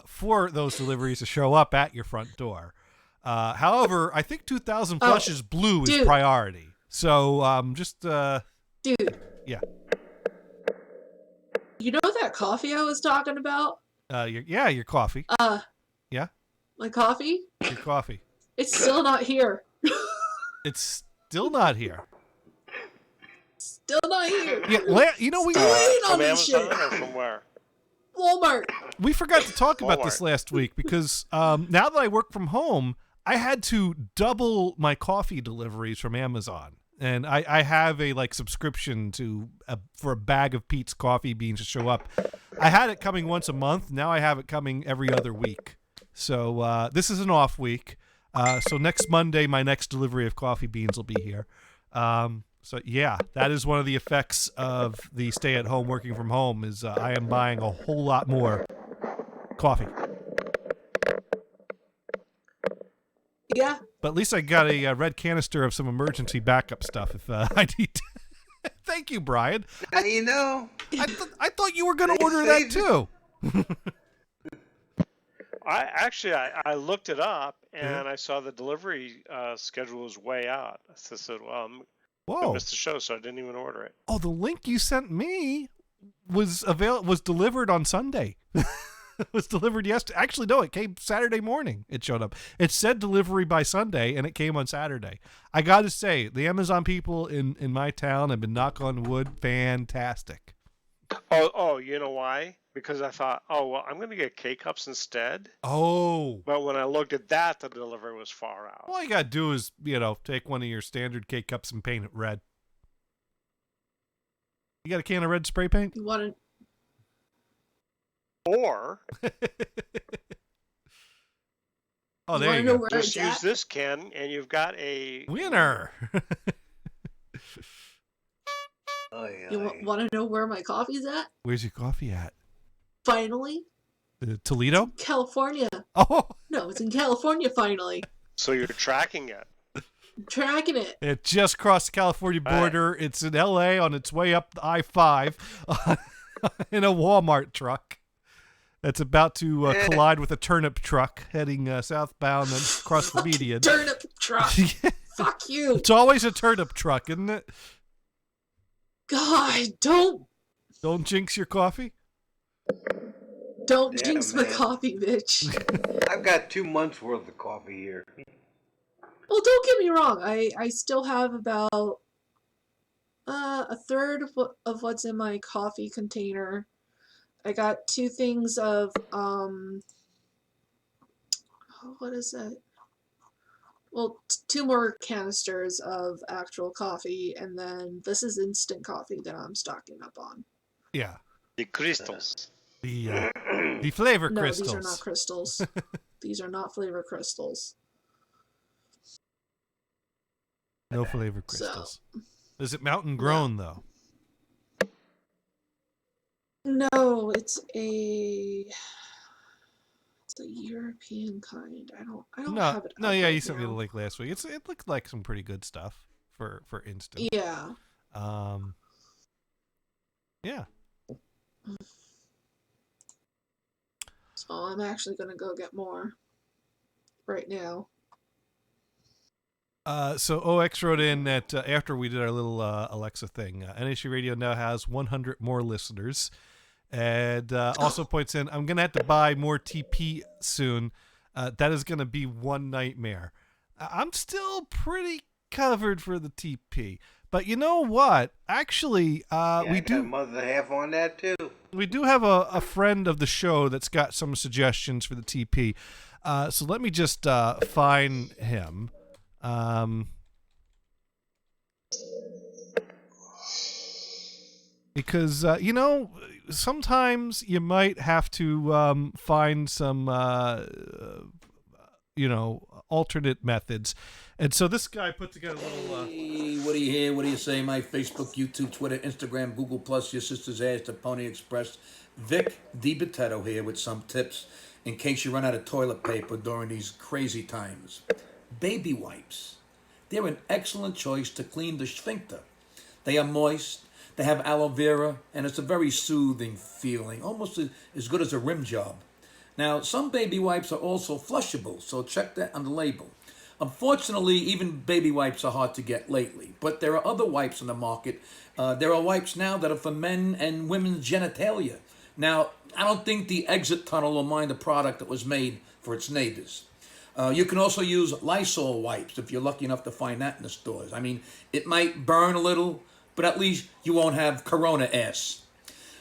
for those deliveries to show up at your front door. However, I think 2,000 flushes blue is priority. So dude. Yeah. You know that coffee I was talking about? Your coffee. Yeah? My coffee? Your coffee. It's still not here. It's still not here. Still not here. Yeah, you know, we Still waiting on From this Amazon shit. or from where? Walmart. We forgot to talk about this Walmart. last week because now that I work from home, I had to double my coffee deliveries from Amazon. And I have a subscription to for a bag of Pete's coffee beans to show up. I had it coming once a month. Now I have it coming every other week. So this is an off week. So next Monday, my next delivery of coffee beans will be here. So yeah, that is one of the effects of the stay-at-home working from home is I am buying a whole lot more coffee. Yeah. But at least I got a red canister of some emergency backup stuff if I need to. Thank you, Brian. Now you know. I thought you were going to order that too. I looked it up and I saw the delivery schedule was way out. So I said, well, I missed the show, so I didn't even order it. Oh, the link you sent me was delivered on Sunday. It was delivered yesterday. Actually, no, it came Saturday morning. It showed up. It said delivery by Sunday, and it came on Saturday. I got to say, the Amazon people in my town have been, knock on wood, fantastic. Oh, you know why? Because I thought, well, I'm going to get K-Cups instead. Oh. But when I looked at that, the delivery was far out. All you got to do is, take one of your standard K-Cups and paint it red. You got a can of red spray paint? You want to... Or there you go. Just use this can, and you've got a winner. You want to know where my coffee's at? Where's your coffee at? Finally. Toledo? California. Oh. No, it's in California finally. So you're tracking it. I'm tracking it. It just crossed the California border. Right. It's in L.A. on its way up the I-5 in a Walmart truck. That's about to collide with a turnip truck heading southbound and across the median. Turnip truck. Fuck you. It's always a turnip truck, isn't it? God, don't jinx your coffee. Don't jinx my coffee, bitch. I've got 2 months worth of coffee here. Well, don't get me wrong. I still have about a third of what's in my coffee container. I got 2 things of what is that? Well, 2 more canisters of actual coffee, and then this is instant coffee that I'm stocking up on. Yeah. The crystals. The flavor crystals. No, these are not crystals. These are not flavor crystals. No flavor crystals. Is it mountain grown though? No, it's a European kind. I don't have it. No, yeah, you sent me the link last week. It looked like some pretty good stuff for instant. Yeah. Yeah. So I'm actually gonna go get more right now. So OX wrote in that after we did our little Alexa thing, NHC Radio now has 100 more listeners. And also points in, I'm going to have to buy more TP soon. That is going to be one nightmare. I'm still pretty covered for the TP. But you know what? Actually, we do... a month and a half on that, too. We do have a friend of the show that's got some suggestions for the TP. So let me just find him. Because, sometimes you might have to find some, alternate methods. And so this guy put together a little. Hey, what do you hear? What do you say? My Facebook, YouTube, Twitter, Instagram, Google Plus, your sister's ass, the Pony Express. Vic DiBitetto here with some tips in case you run out of toilet paper during these crazy times. Baby wipes. They're an excellent choice to clean the sphincter. They are moist, they have aloe vera, and it's a very soothing feeling, almost as good as a rim job. Now, some baby wipes are also flushable, so check that on the label. Unfortunately, even baby wipes are hard to get lately, but there are other wipes on the market. There are wipes now that are for men and women's genitalia. Now, I don't think the exit tunnel will mind the product that was made for its neighbors. You can also use Lysol wipes if you're lucky enough to find that in the stores. I mean, it might burn a little, but at least you won't have corona ass.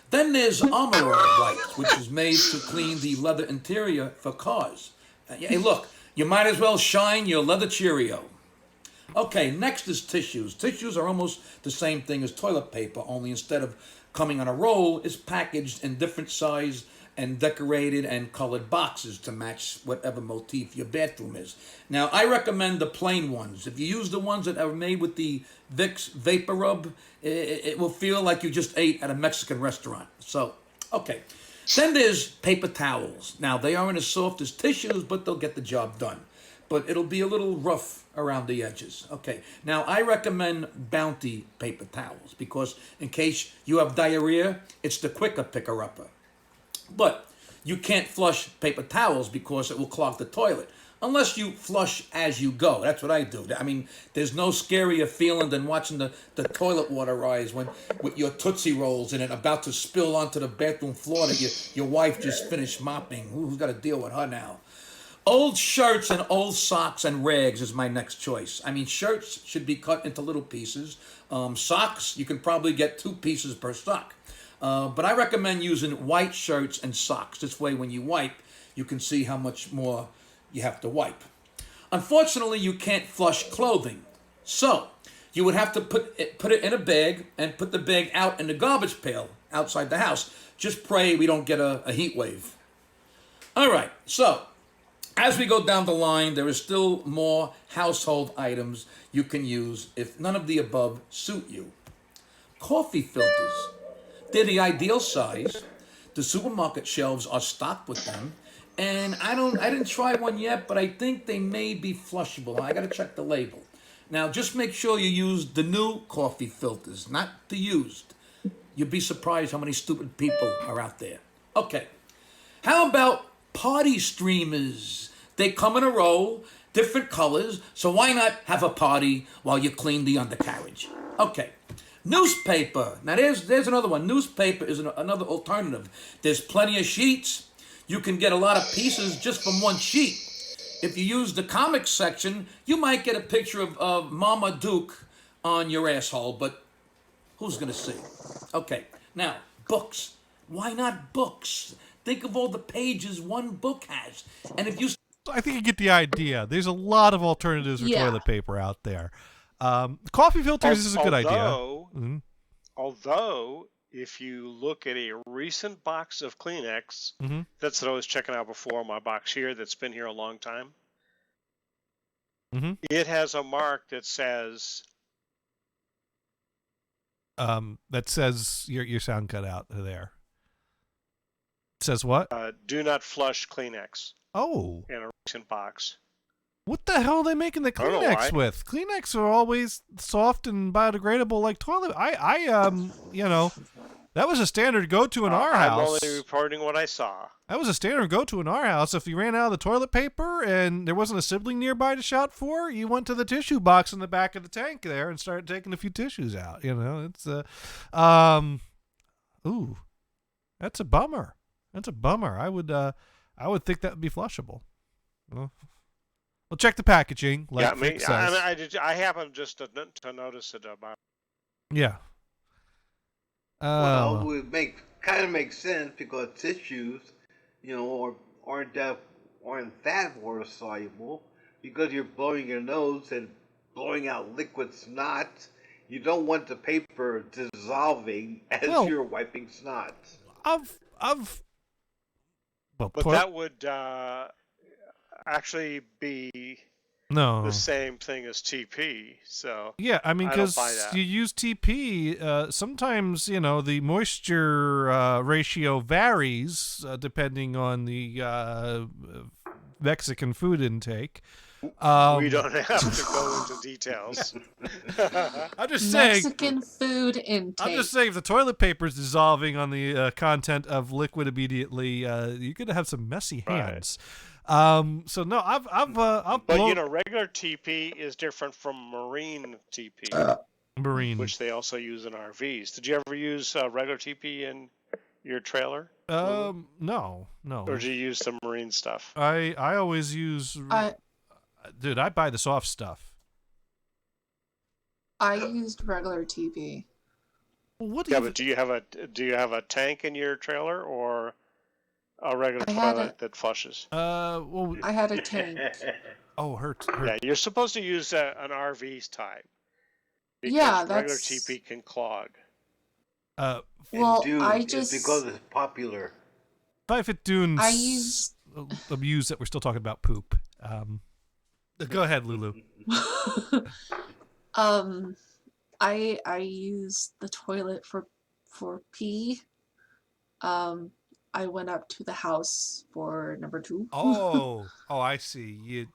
Then there's Armor wipes, which is made to clean the leather interior for cars. Hey, look, you might as well shine your leather Cheerio. Okay, next is tissues. Tissues are almost the same thing as toilet paper, only instead of coming on a roll, it's packaged in different size and decorated and colored boxes to match whatever motif your bathroom is. Now, I recommend the plain ones. If you use the ones that are made with the Vicks Vapor Rub, it will feel like you just ate at a Mexican restaurant. So, okay. Then there's paper towels. Now, they aren't as soft as tissues, but they'll get the job done. But it'll be a little rough around the edges. Okay. Now, I recommend Bounty paper towels because in case you have diarrhea, it's the quicker picker-upper. But you can't flush paper towels because it will clog the toilet. Unless you flush as you go. That's what I do. I mean, there's no scarier feeling than watching the toilet water rise when with your Tootsie Rolls in it about to spill onto the bathroom floor that your wife just finished mopping. Who's got to deal with her now? Old shirts and old socks and rags is my next choice. I mean, shirts should be cut into little pieces. Socks, you can probably get 2 pieces per sock. But I recommend using white shirts and socks. This way, when you wipe, you can see how much more you have to wipe. Unfortunately, you can't flush clothing. So, you would have to put it in a bag and put the bag out in the garbage pail outside the house. Just pray we don't get a heat wave. All right, so as we go down the line, there is still more household items you can use if none of the above suit you. Coffee filters. They're the ideal size. The supermarket shelves are stocked with them. And I didn't try one yet, but I think they may be flushable. I got to check the label. Now, just make sure you use the new coffee filters, not the used. You'd be surprised how many stupid people are out there. Okay. How about party streamers? They come in a roll, different colors, so why not have a party while you clean the undercarriage? Okay. Newspaper. Now, there's another one. Newspaper is another alternative. There's plenty of sheets. You can get a lot of pieces just from one sheet. If you use the comics section, you might get a picture of Mama Duke on your asshole, but who's going to see? Okay. Now, books. Why not books? Think of all the pages one book has. And if you... I think you get the idea. There's a lot of alternatives for toilet paper out there. Coffee filters is a good idea. Although, if you look at a recent box of Kleenex, that's what I was checking out before, my box here that's been here a long time, it has a mark that says... your sound cut out there. It says what? Do not flush Kleenex. Oh. In a recent box. What the hell are they making the Kleenex with? Kleenex are always soft and biodegradable like toilet. That was a standard go-to in our house. I'm only reporting what I saw. That was a standard go-to in our house. If you ran out of the toilet paper and there wasn't a sibling nearby to shout for, you went to the tissue box in the back of the tank there and started taking a few tissues out. It's that's a bummer. That's a bummer. I would think that would be flushable. Well, check the packaging. Like I happen just to notice it about. Yeah. Well, it would make sense because tissues, aren't that water soluble because you're blowing your nose and blowing out liquid snot. You don't want the paper dissolving as you're wiping snot. But that would actually be No. the same thing as TP. So Yeah, I mean, I don't because buy that. you use TP, sometimes, you know, the moisture ratio varies depending on the Mexican food intake. We don't have to go into details. I'm just saying. Mexican food intake. I'm just saying, if the toilet paper is dissolving on the content of liquid immediately, you're gonna have some messy hands. So no, I've But blown you know, regular TP is different from marine TP, marine. which they also use in RVs. Did you ever use regular TP in your trailer? No. Or did you use some marine stuff? I always use. Dude, I buy the soft stuff. I used regular TP. What? Yeah, but do you have a tank in your trailer or a regular I had toilet that flushes? Well, I had a tank. Oh, her. Yeah, you're supposed to use an RV type. Because Yeah, regular that's- TP can clog. Well, Dude, I it's just because it's popular. 5 Foot Dunes I used- abuse that we're still talking about poop. Go ahead, Lulu. I used the toilet for pee. I went up to the house for number 2. Oh, I see.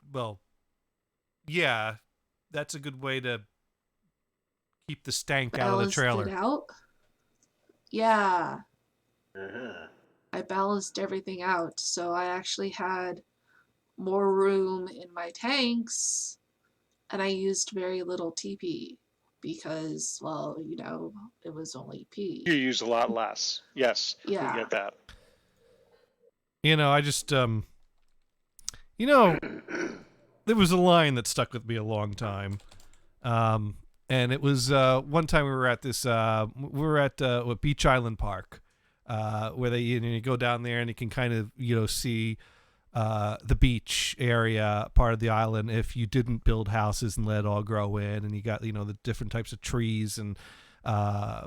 Yeah, that's a good way to keep the stank out of the Ballasted trailer. out. Yeah, Uh-huh. I balanced everything out, so I actually had more room in my tanks, and I used very little TP because, well, you know, it was only pee. You use a lot less. Yes, Yeah. we get that. You know, I just there was a line that stuck with me a long time. And it was one time we were at this Beach Island Park, where they you go down there and you can kind of see the beach area part of the island if you didn't build houses and let it all grow in, and you got the different types of trees and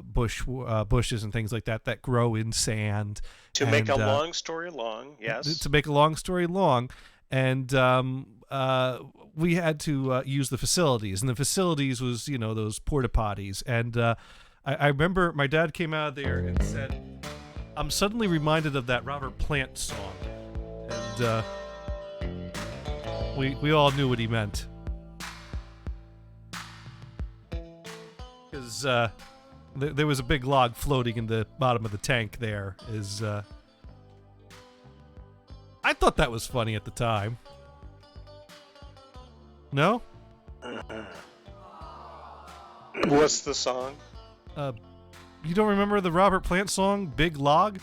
bushes and things like that grow in sand. To make a long story long, yes. To make a long story long, and we had to use the facilities, and the facilities was those porta potties, and I remember my dad came out of there and said, "I'm suddenly reminded of that Robert Plant song," and we all knew what he meant, because there was a big log floating in the bottom of the tank. I thought that was funny at the time. No? What's the song? You don't remember the Robert Plant song, Big Log?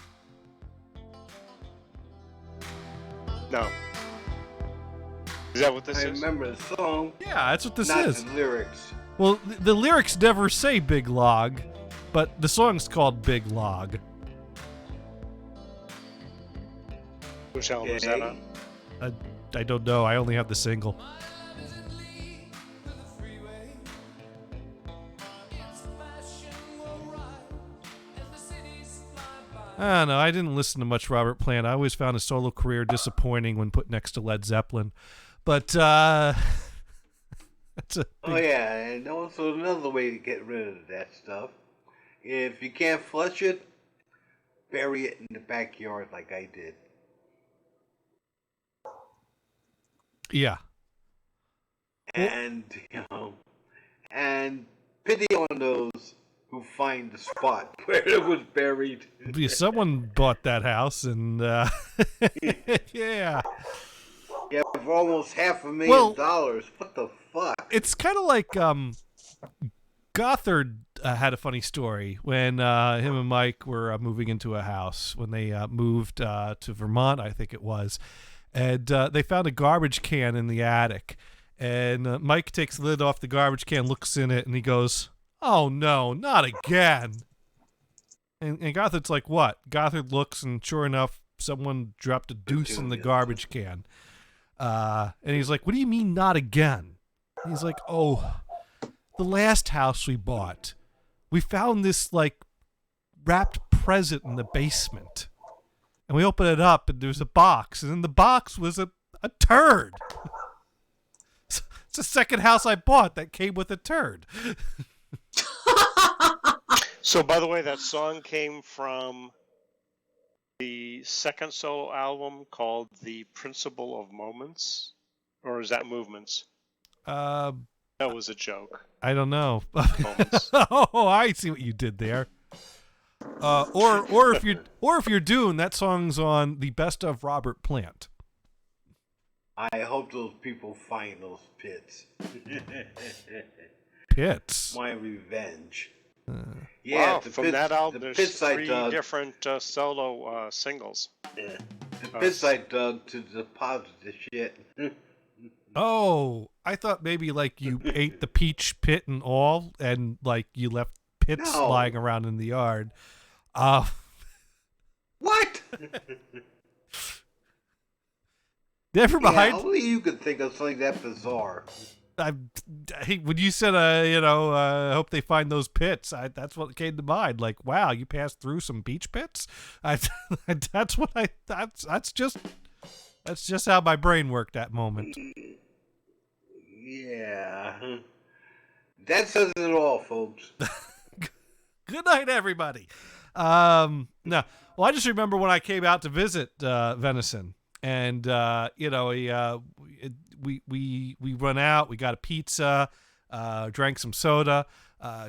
No. Is that what this I is? remember the song. Yeah, that's what this not is. the lyrics. Well, the lyrics never say Big Log, but the song's called Big Log. Which album is that on? I don't know. I only have the single. I don't know. I didn't listen to much Robert Plant. I always found his solo career disappointing when put next to Led Zeppelin. But that's a Oh yeah, and also another way to get rid of that stuff. If you can't flush it, bury it in the backyard like I did. Yeah. And and pity on those who find the spot where it was buried. Yeah, someone bought that house, and yeah. Yeah, for almost $500,000. What the fuck? It's kind of like Gothard had a funny story when him and Mike were moving into a house when they moved to Vermont, I think it was, and they found a garbage can in the attic, and Mike takes the lid off the garbage can, looks in it, and he goes, "Oh no, not again!" And Gothard's like, "What?" Gothard looks, and sure enough, someone dropped a deuce in the garbage can. And he's like, "What do you mean, not again?" And he's like, "Oh, the last house we bought, we found this like wrapped present in the basement, and we opened it up, and there's a box, and in the box was a A turd. It's the second house I bought that came with a turd. So, by the way, that song came from the second solo album called The Principle of Moments, or is that Movements? That was a joke. I don't know. Oh, I see what you did there. Or if you're Dune, that song's on the Best of Robert Plant. I hope those people find those pits. Pits. My revenge. Yeah, wow, the from pits, that album, the there's pits three I dug, different solo singles. Yeah. The pits I dug to deposit the shit. Oh, I thought maybe like you ate the peach pit and all, and like you left pits lying around in the yard. What? Never mind. Yeah, only you could think of something that bizarre. When you said, I hope they find those pits, that's what came to mind. Like, wow, you passed through some beach pits? That's just how my brain worked that moment. Yeah. That says it all, folks. Good night, everybody. No. Well, I just remember when I came out to visit Venison, and we run out, we got a pizza, drank some soda,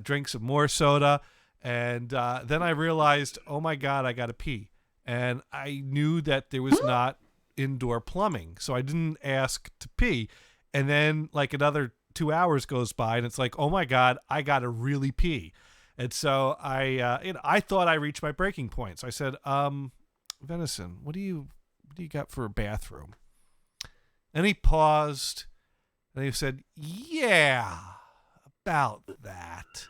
drank some more soda, and then I realized, oh my God, I got to pee. And I knew that there was not indoor plumbing, so I didn't ask to pee. And then like another 2 hours goes by, and it's like, oh my God, I got to really pee. And so I thought I reached my breaking point. So I said, Venison, what do you got for a bathroom? And he paused, and he said, yeah, about that.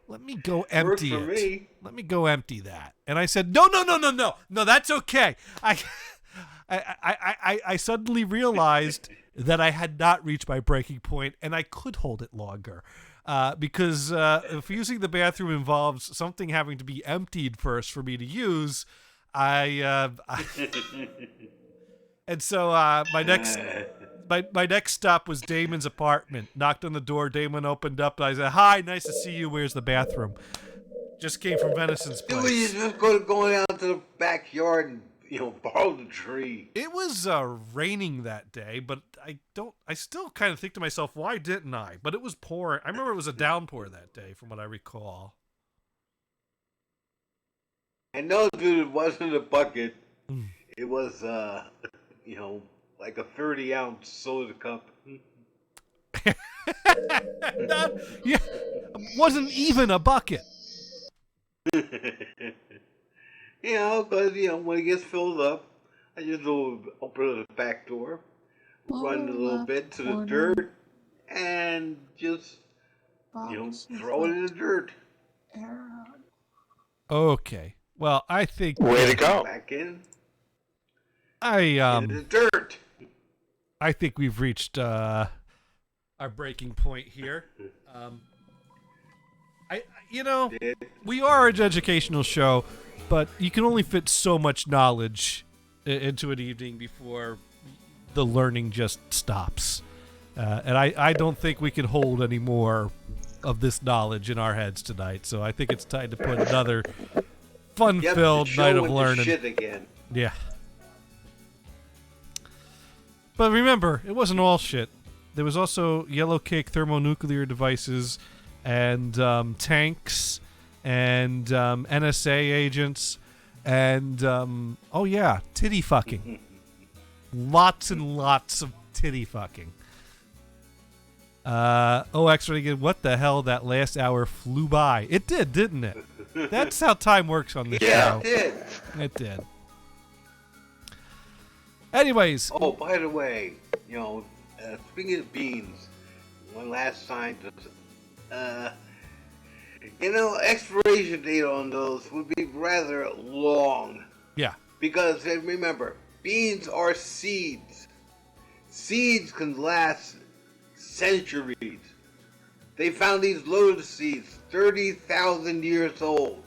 Let me go empty it. Me. Let me go empty that. And I said, no, that's okay. I suddenly realized that I had not reached my breaking point, and I could hold it longer. Because if using the bathroom involves something having to be emptied first for me to use, and so my next stop was Damon's apartment. Knocked on the door. Damon opened up. I said, "Hi, nice to see you. Where's the bathroom?" Just came from Venison's place. Dude, you just go down to the backyard and borrow the tree. It was raining that day, but I still kind of think to myself, why didn't I? But it was pouring. I remember it was a downpour that day, from what I recall. And no, dude, it wasn't a bucket. It was, like a 30-ounce soda cup. Wasn't even a bucket. Because, when it gets filled up, I just open the back door, run a little bit to the dirt, and just, throw it in the dirt. Okay. Well, I think... Way to go. Back in. In the dirt. I think we've reached our breaking point here. We are an educational show, but you can only fit so much knowledge into an evening before the learning just stops. And I don't think we can hold any more of this knowledge in our heads tonight. So I think it's time to put another fun-filled night of learning. Shit again. Yeah. But remember, it wasn't all shit. There was also yellow cake thermonuclear devices and tanks and NSA agents and titty fucking. Lots and lots of titty fucking. OX Renegade, what the hell? That last hour flew by. It did, didn't it? That's how time works on this show. Yeah, it did. It did. Anyways. Oh, by the way, speaking of beans, one last scientist, expiration date on those would be rather long. Yeah. Because remember, beans are seeds. Seeds can last centuries. They found these lotus seeds 30,000 years old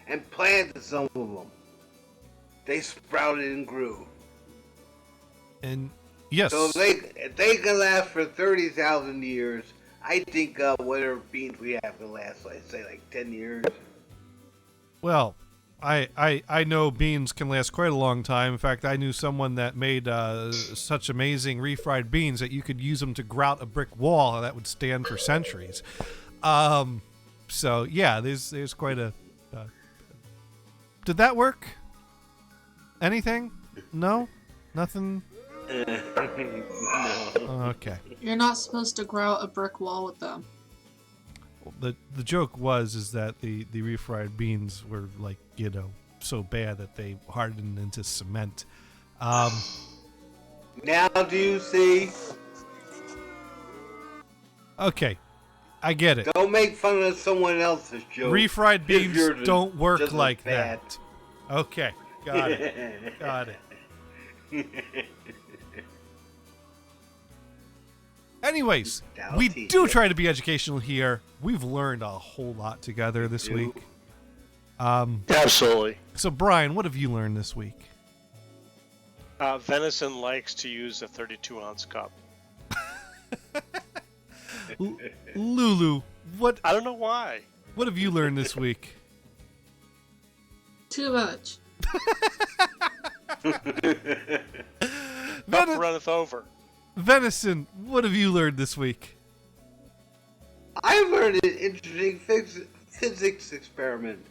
and planted some of them. they sprouted and grew. And yes. So if they can last for 30,000 years, I think whatever beans we have can last, let's say, like 10 years. Well, I know beans can last quite a long time. In fact, I knew someone that made such amazing refried beans that you could use them to grout a brick wall that would stand for centuries. So yeah, there's quite a. Did that work? Anything? No, nothing. No. Okay. You're not supposed to grout a brick wall with them. The joke is that the refried beans were like, so bad that they hardened into cement. Now do you see? Okay, I get it. Don't make fun of someone else's joke. Refried beans don't work just like bad. that. Okay, got it. Got it. Anyways, we do try to be educational here. We've learned a whole lot together this week. Absolutely. So, Brian, what have you learned this week? Venison likes to use a 32-ounce cup. Lulu, what? I don't know why. What have you learned this week? Too much. Cup runneth over. Venison, what have you learned this week? I learned an interesting physics experiment,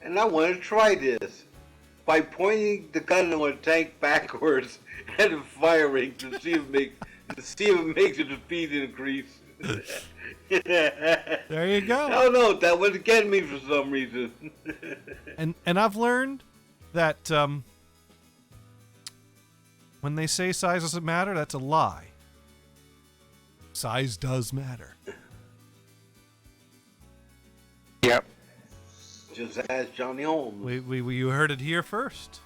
and I want to try this by pointing the gun on a tank backwards and firing to see if it makes the speed increase. There you go. I don't know. That was getting me for some reason. And I've learned that when they say size doesn't matter, that's a lie. Size does matter. Yep. Just ask Johnny Holmes. You heard it here first.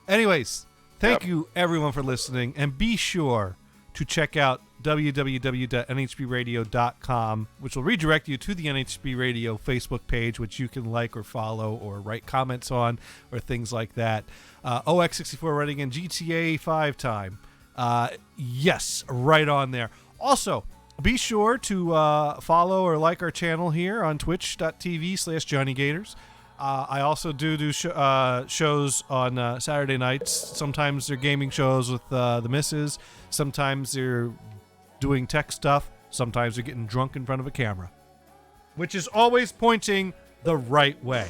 Anyways, thank you everyone for listening, and be sure to check out www.nhbradio.com, which will redirect you to the NHB Radio Facebook page, which you can like or follow or write comments on or things like that. OX64 running in GTA 5 time. Yes, right on there. Also, be sure to follow or like our channel here on twitch.tv/JohnnyGators. I also do shows on Saturday nights. Sometimes they're gaming shows with the missus. Sometimes they're doing tech stuff. Sometimes they're getting drunk in front of a camera, which is always pointing the right way.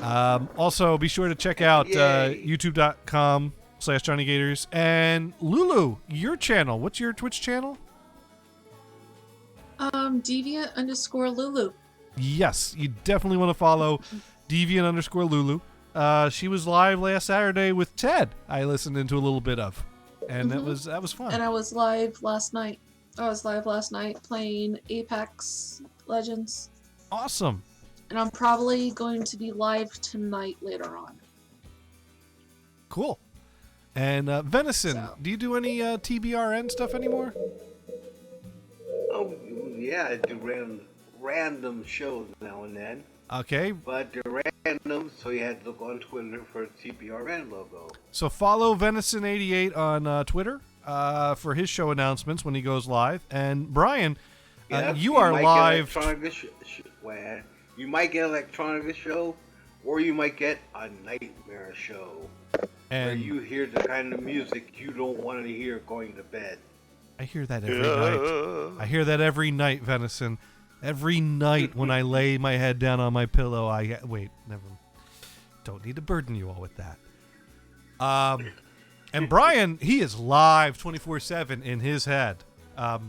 Also, be sure to check out youtube.com/JohnnyGators. And Lulu, your channel. What's your Twitch channel? Deviant_Lulu. Yes, you definitely want to follow Deviant_Lulu. She was live last Saturday with Ted. I listened into a little bit of, and that was fun. And I was live last night. Playing Apex Legends. Awesome. And I'm probably going to be live tonight later on. Cool. And Venison, do you do any TBRN stuff anymore? Oh, yeah, I do random shows now and then. Okay. But they're random, so you had to look on Twitter for a TBRN logo. So follow Venison88 on Twitter for his show announcements when he goes live. And Brian, you are live. You might get an electronic show, or you might get a nightmare show, where you hear the kind of music you don't want to hear going to bed. I hear that every night. I hear that every night, Venison. Every night when I lay my head down on my pillow, don't need to burden you all with that. And Brian, he is live 24/7 in his head.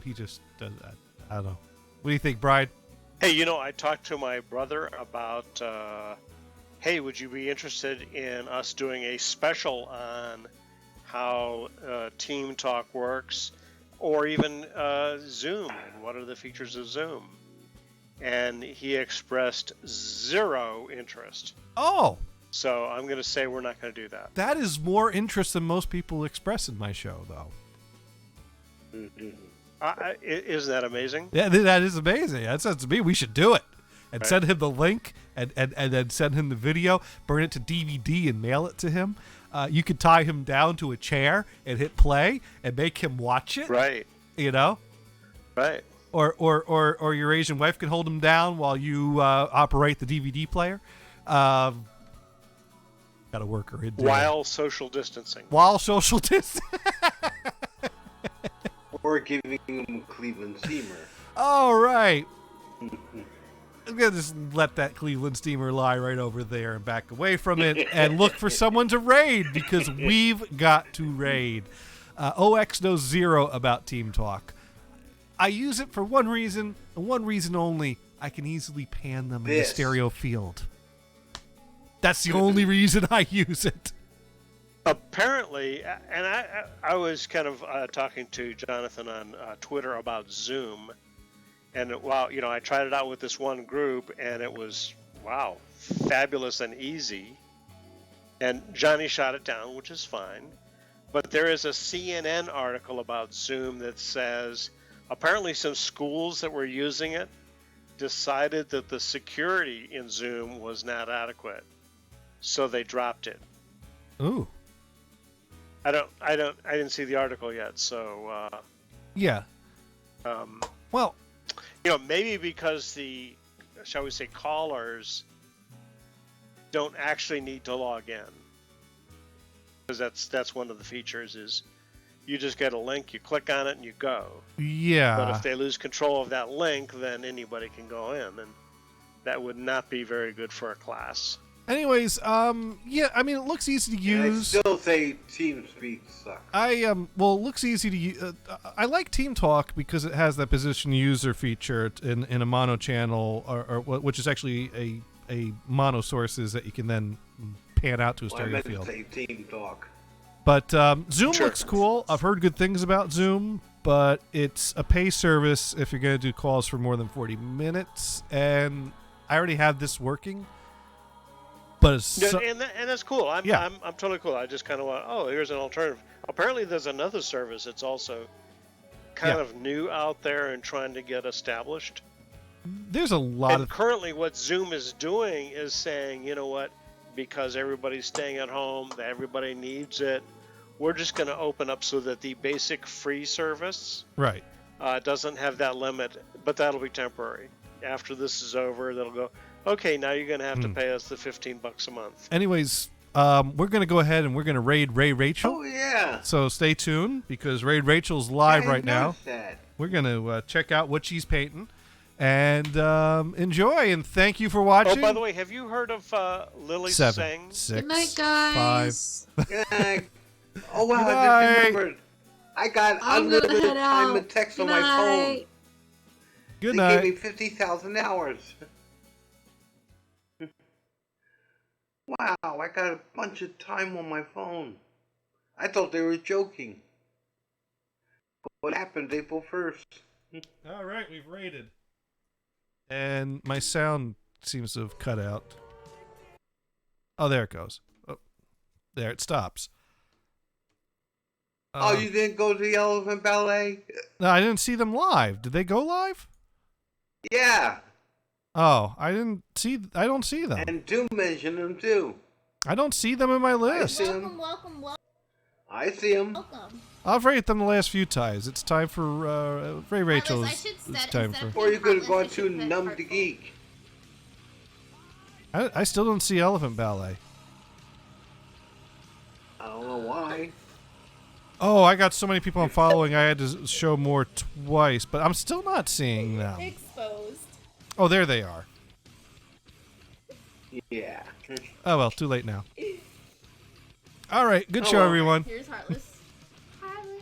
He just does that. I don't know. What do you think, Brian? Hey, I talked to my brother about, hey, would you be interested in us doing a special on how Team Talk works, or even Zoom, and what are the features of Zoom? And he expressed zero interest. Oh. So I'm going to say we're not going to do that. That is more interest than most people express in my show, though. Isn't that amazing? Yeah, that is amazing. That says to me we should do it. And send him the link, and then send him the video, burn it to DVD and mail it to him. You could tie him down to a chair and hit play and make him watch it. Right. You know? Right. Or your Asian wife can hold him down while you operate the DVD player. Got to work her in. While social distancing. While social distancing. Or giving him a Cleveland steamer. All right. I'm going to just let that Cleveland steamer lie right over there and back away from it and look for someone to raid because we've got to raid. OX knows zero about Team Talk. I use it for one reason, and one reason only. I can easily pan them in the stereo field. That's the only reason I use it. Apparently, and I was kind of talking to Jonathan on Twitter about Zoom, and while I tried it out with this one group, and it was fabulous and easy. And Johnny shot it down, which is fine. But there is a CNN article about Zoom that says apparently some schools that were using it decided that the security in Zoom was not adequate, so they dropped it. Ooh. I didn't see the article yet, so yeah. Well, maybe because the, shall we say, callers don't actually need to log in, because that's one of the features is you just get a link, you click on it, and you go. Yeah. But if they lose control of that link, then anybody can go in, and that would not be very good for a class. Anyways, yeah, I mean, it looks easy to use. I still say TeamSpeak sucks. It looks easy to use. I like Team Talk because it has that position user feature in a mono channel, or which is actually a mono sources that you can then pan out to a stereo field. I meant to say Team Talk. But Zoom looks cool. I've heard good things about Zoom, but it's a pay service if you're going to do calls for more than 40 minutes, and I already have this working. But and that's cool. I'm totally cool. I just kind of want, here's an alternative. Apparently there's another service that's also kind of new out there and trying to get established. There's a lot of... currently what Zoom is doing is saying, you know what, because everybody's staying at home, that everybody needs it, we're just going to open up so that the basic free service doesn't have that limit, but that'll be temporary. After this is over, they'll go, okay, now you're going to have to pay us the $15 a month. Anyways, we're going to go ahead and we're going to raid Ray Rachel. Oh, yeah. So stay tuned because Raid Rachel's live right now. We're going to check out what she's painting and enjoy. And thank you for watching. Oh, by the way, have you heard of Lily 7, Singh? 6, Good night, guys. 5. Good night. Oh, wow. Good I night. just remembered. I got unlimited time and text on my phone. Good they night. They gave me 50,000 hours. Wow, I got a bunch of time on my phone. I thought they were joking. What happened April 1st? All right, we've raided. And my sound seems to have cut out. Oh, there it goes. Oh, there it stops. You didn't go to the Elephant Ballet? No, I didn't see them live. Did they go live? Yeah. Oh, I don't see them. And Doom mentioned them too. I don't see them in my list. I see them. Welcome. I see them. Welcome. I've rated them the last few times. It's time for Ray Rachel. It's time for. Or you could have gone to Numb the Geek. I still don't see Elephant Ballet. I don't know why. Oh, I got so many people I'm following. I had to show more twice, but I'm still not seeing them. Exposed. Oh, there they are. Yeah. Oh well, too late now. All right, good show, everyone. Here's Heartless.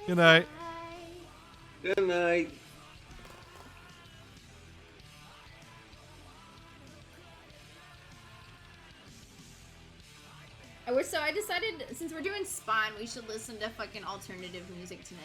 Good night. Good night. So I decided, since we're doing Spawn, we should listen to fucking alternative music tonight.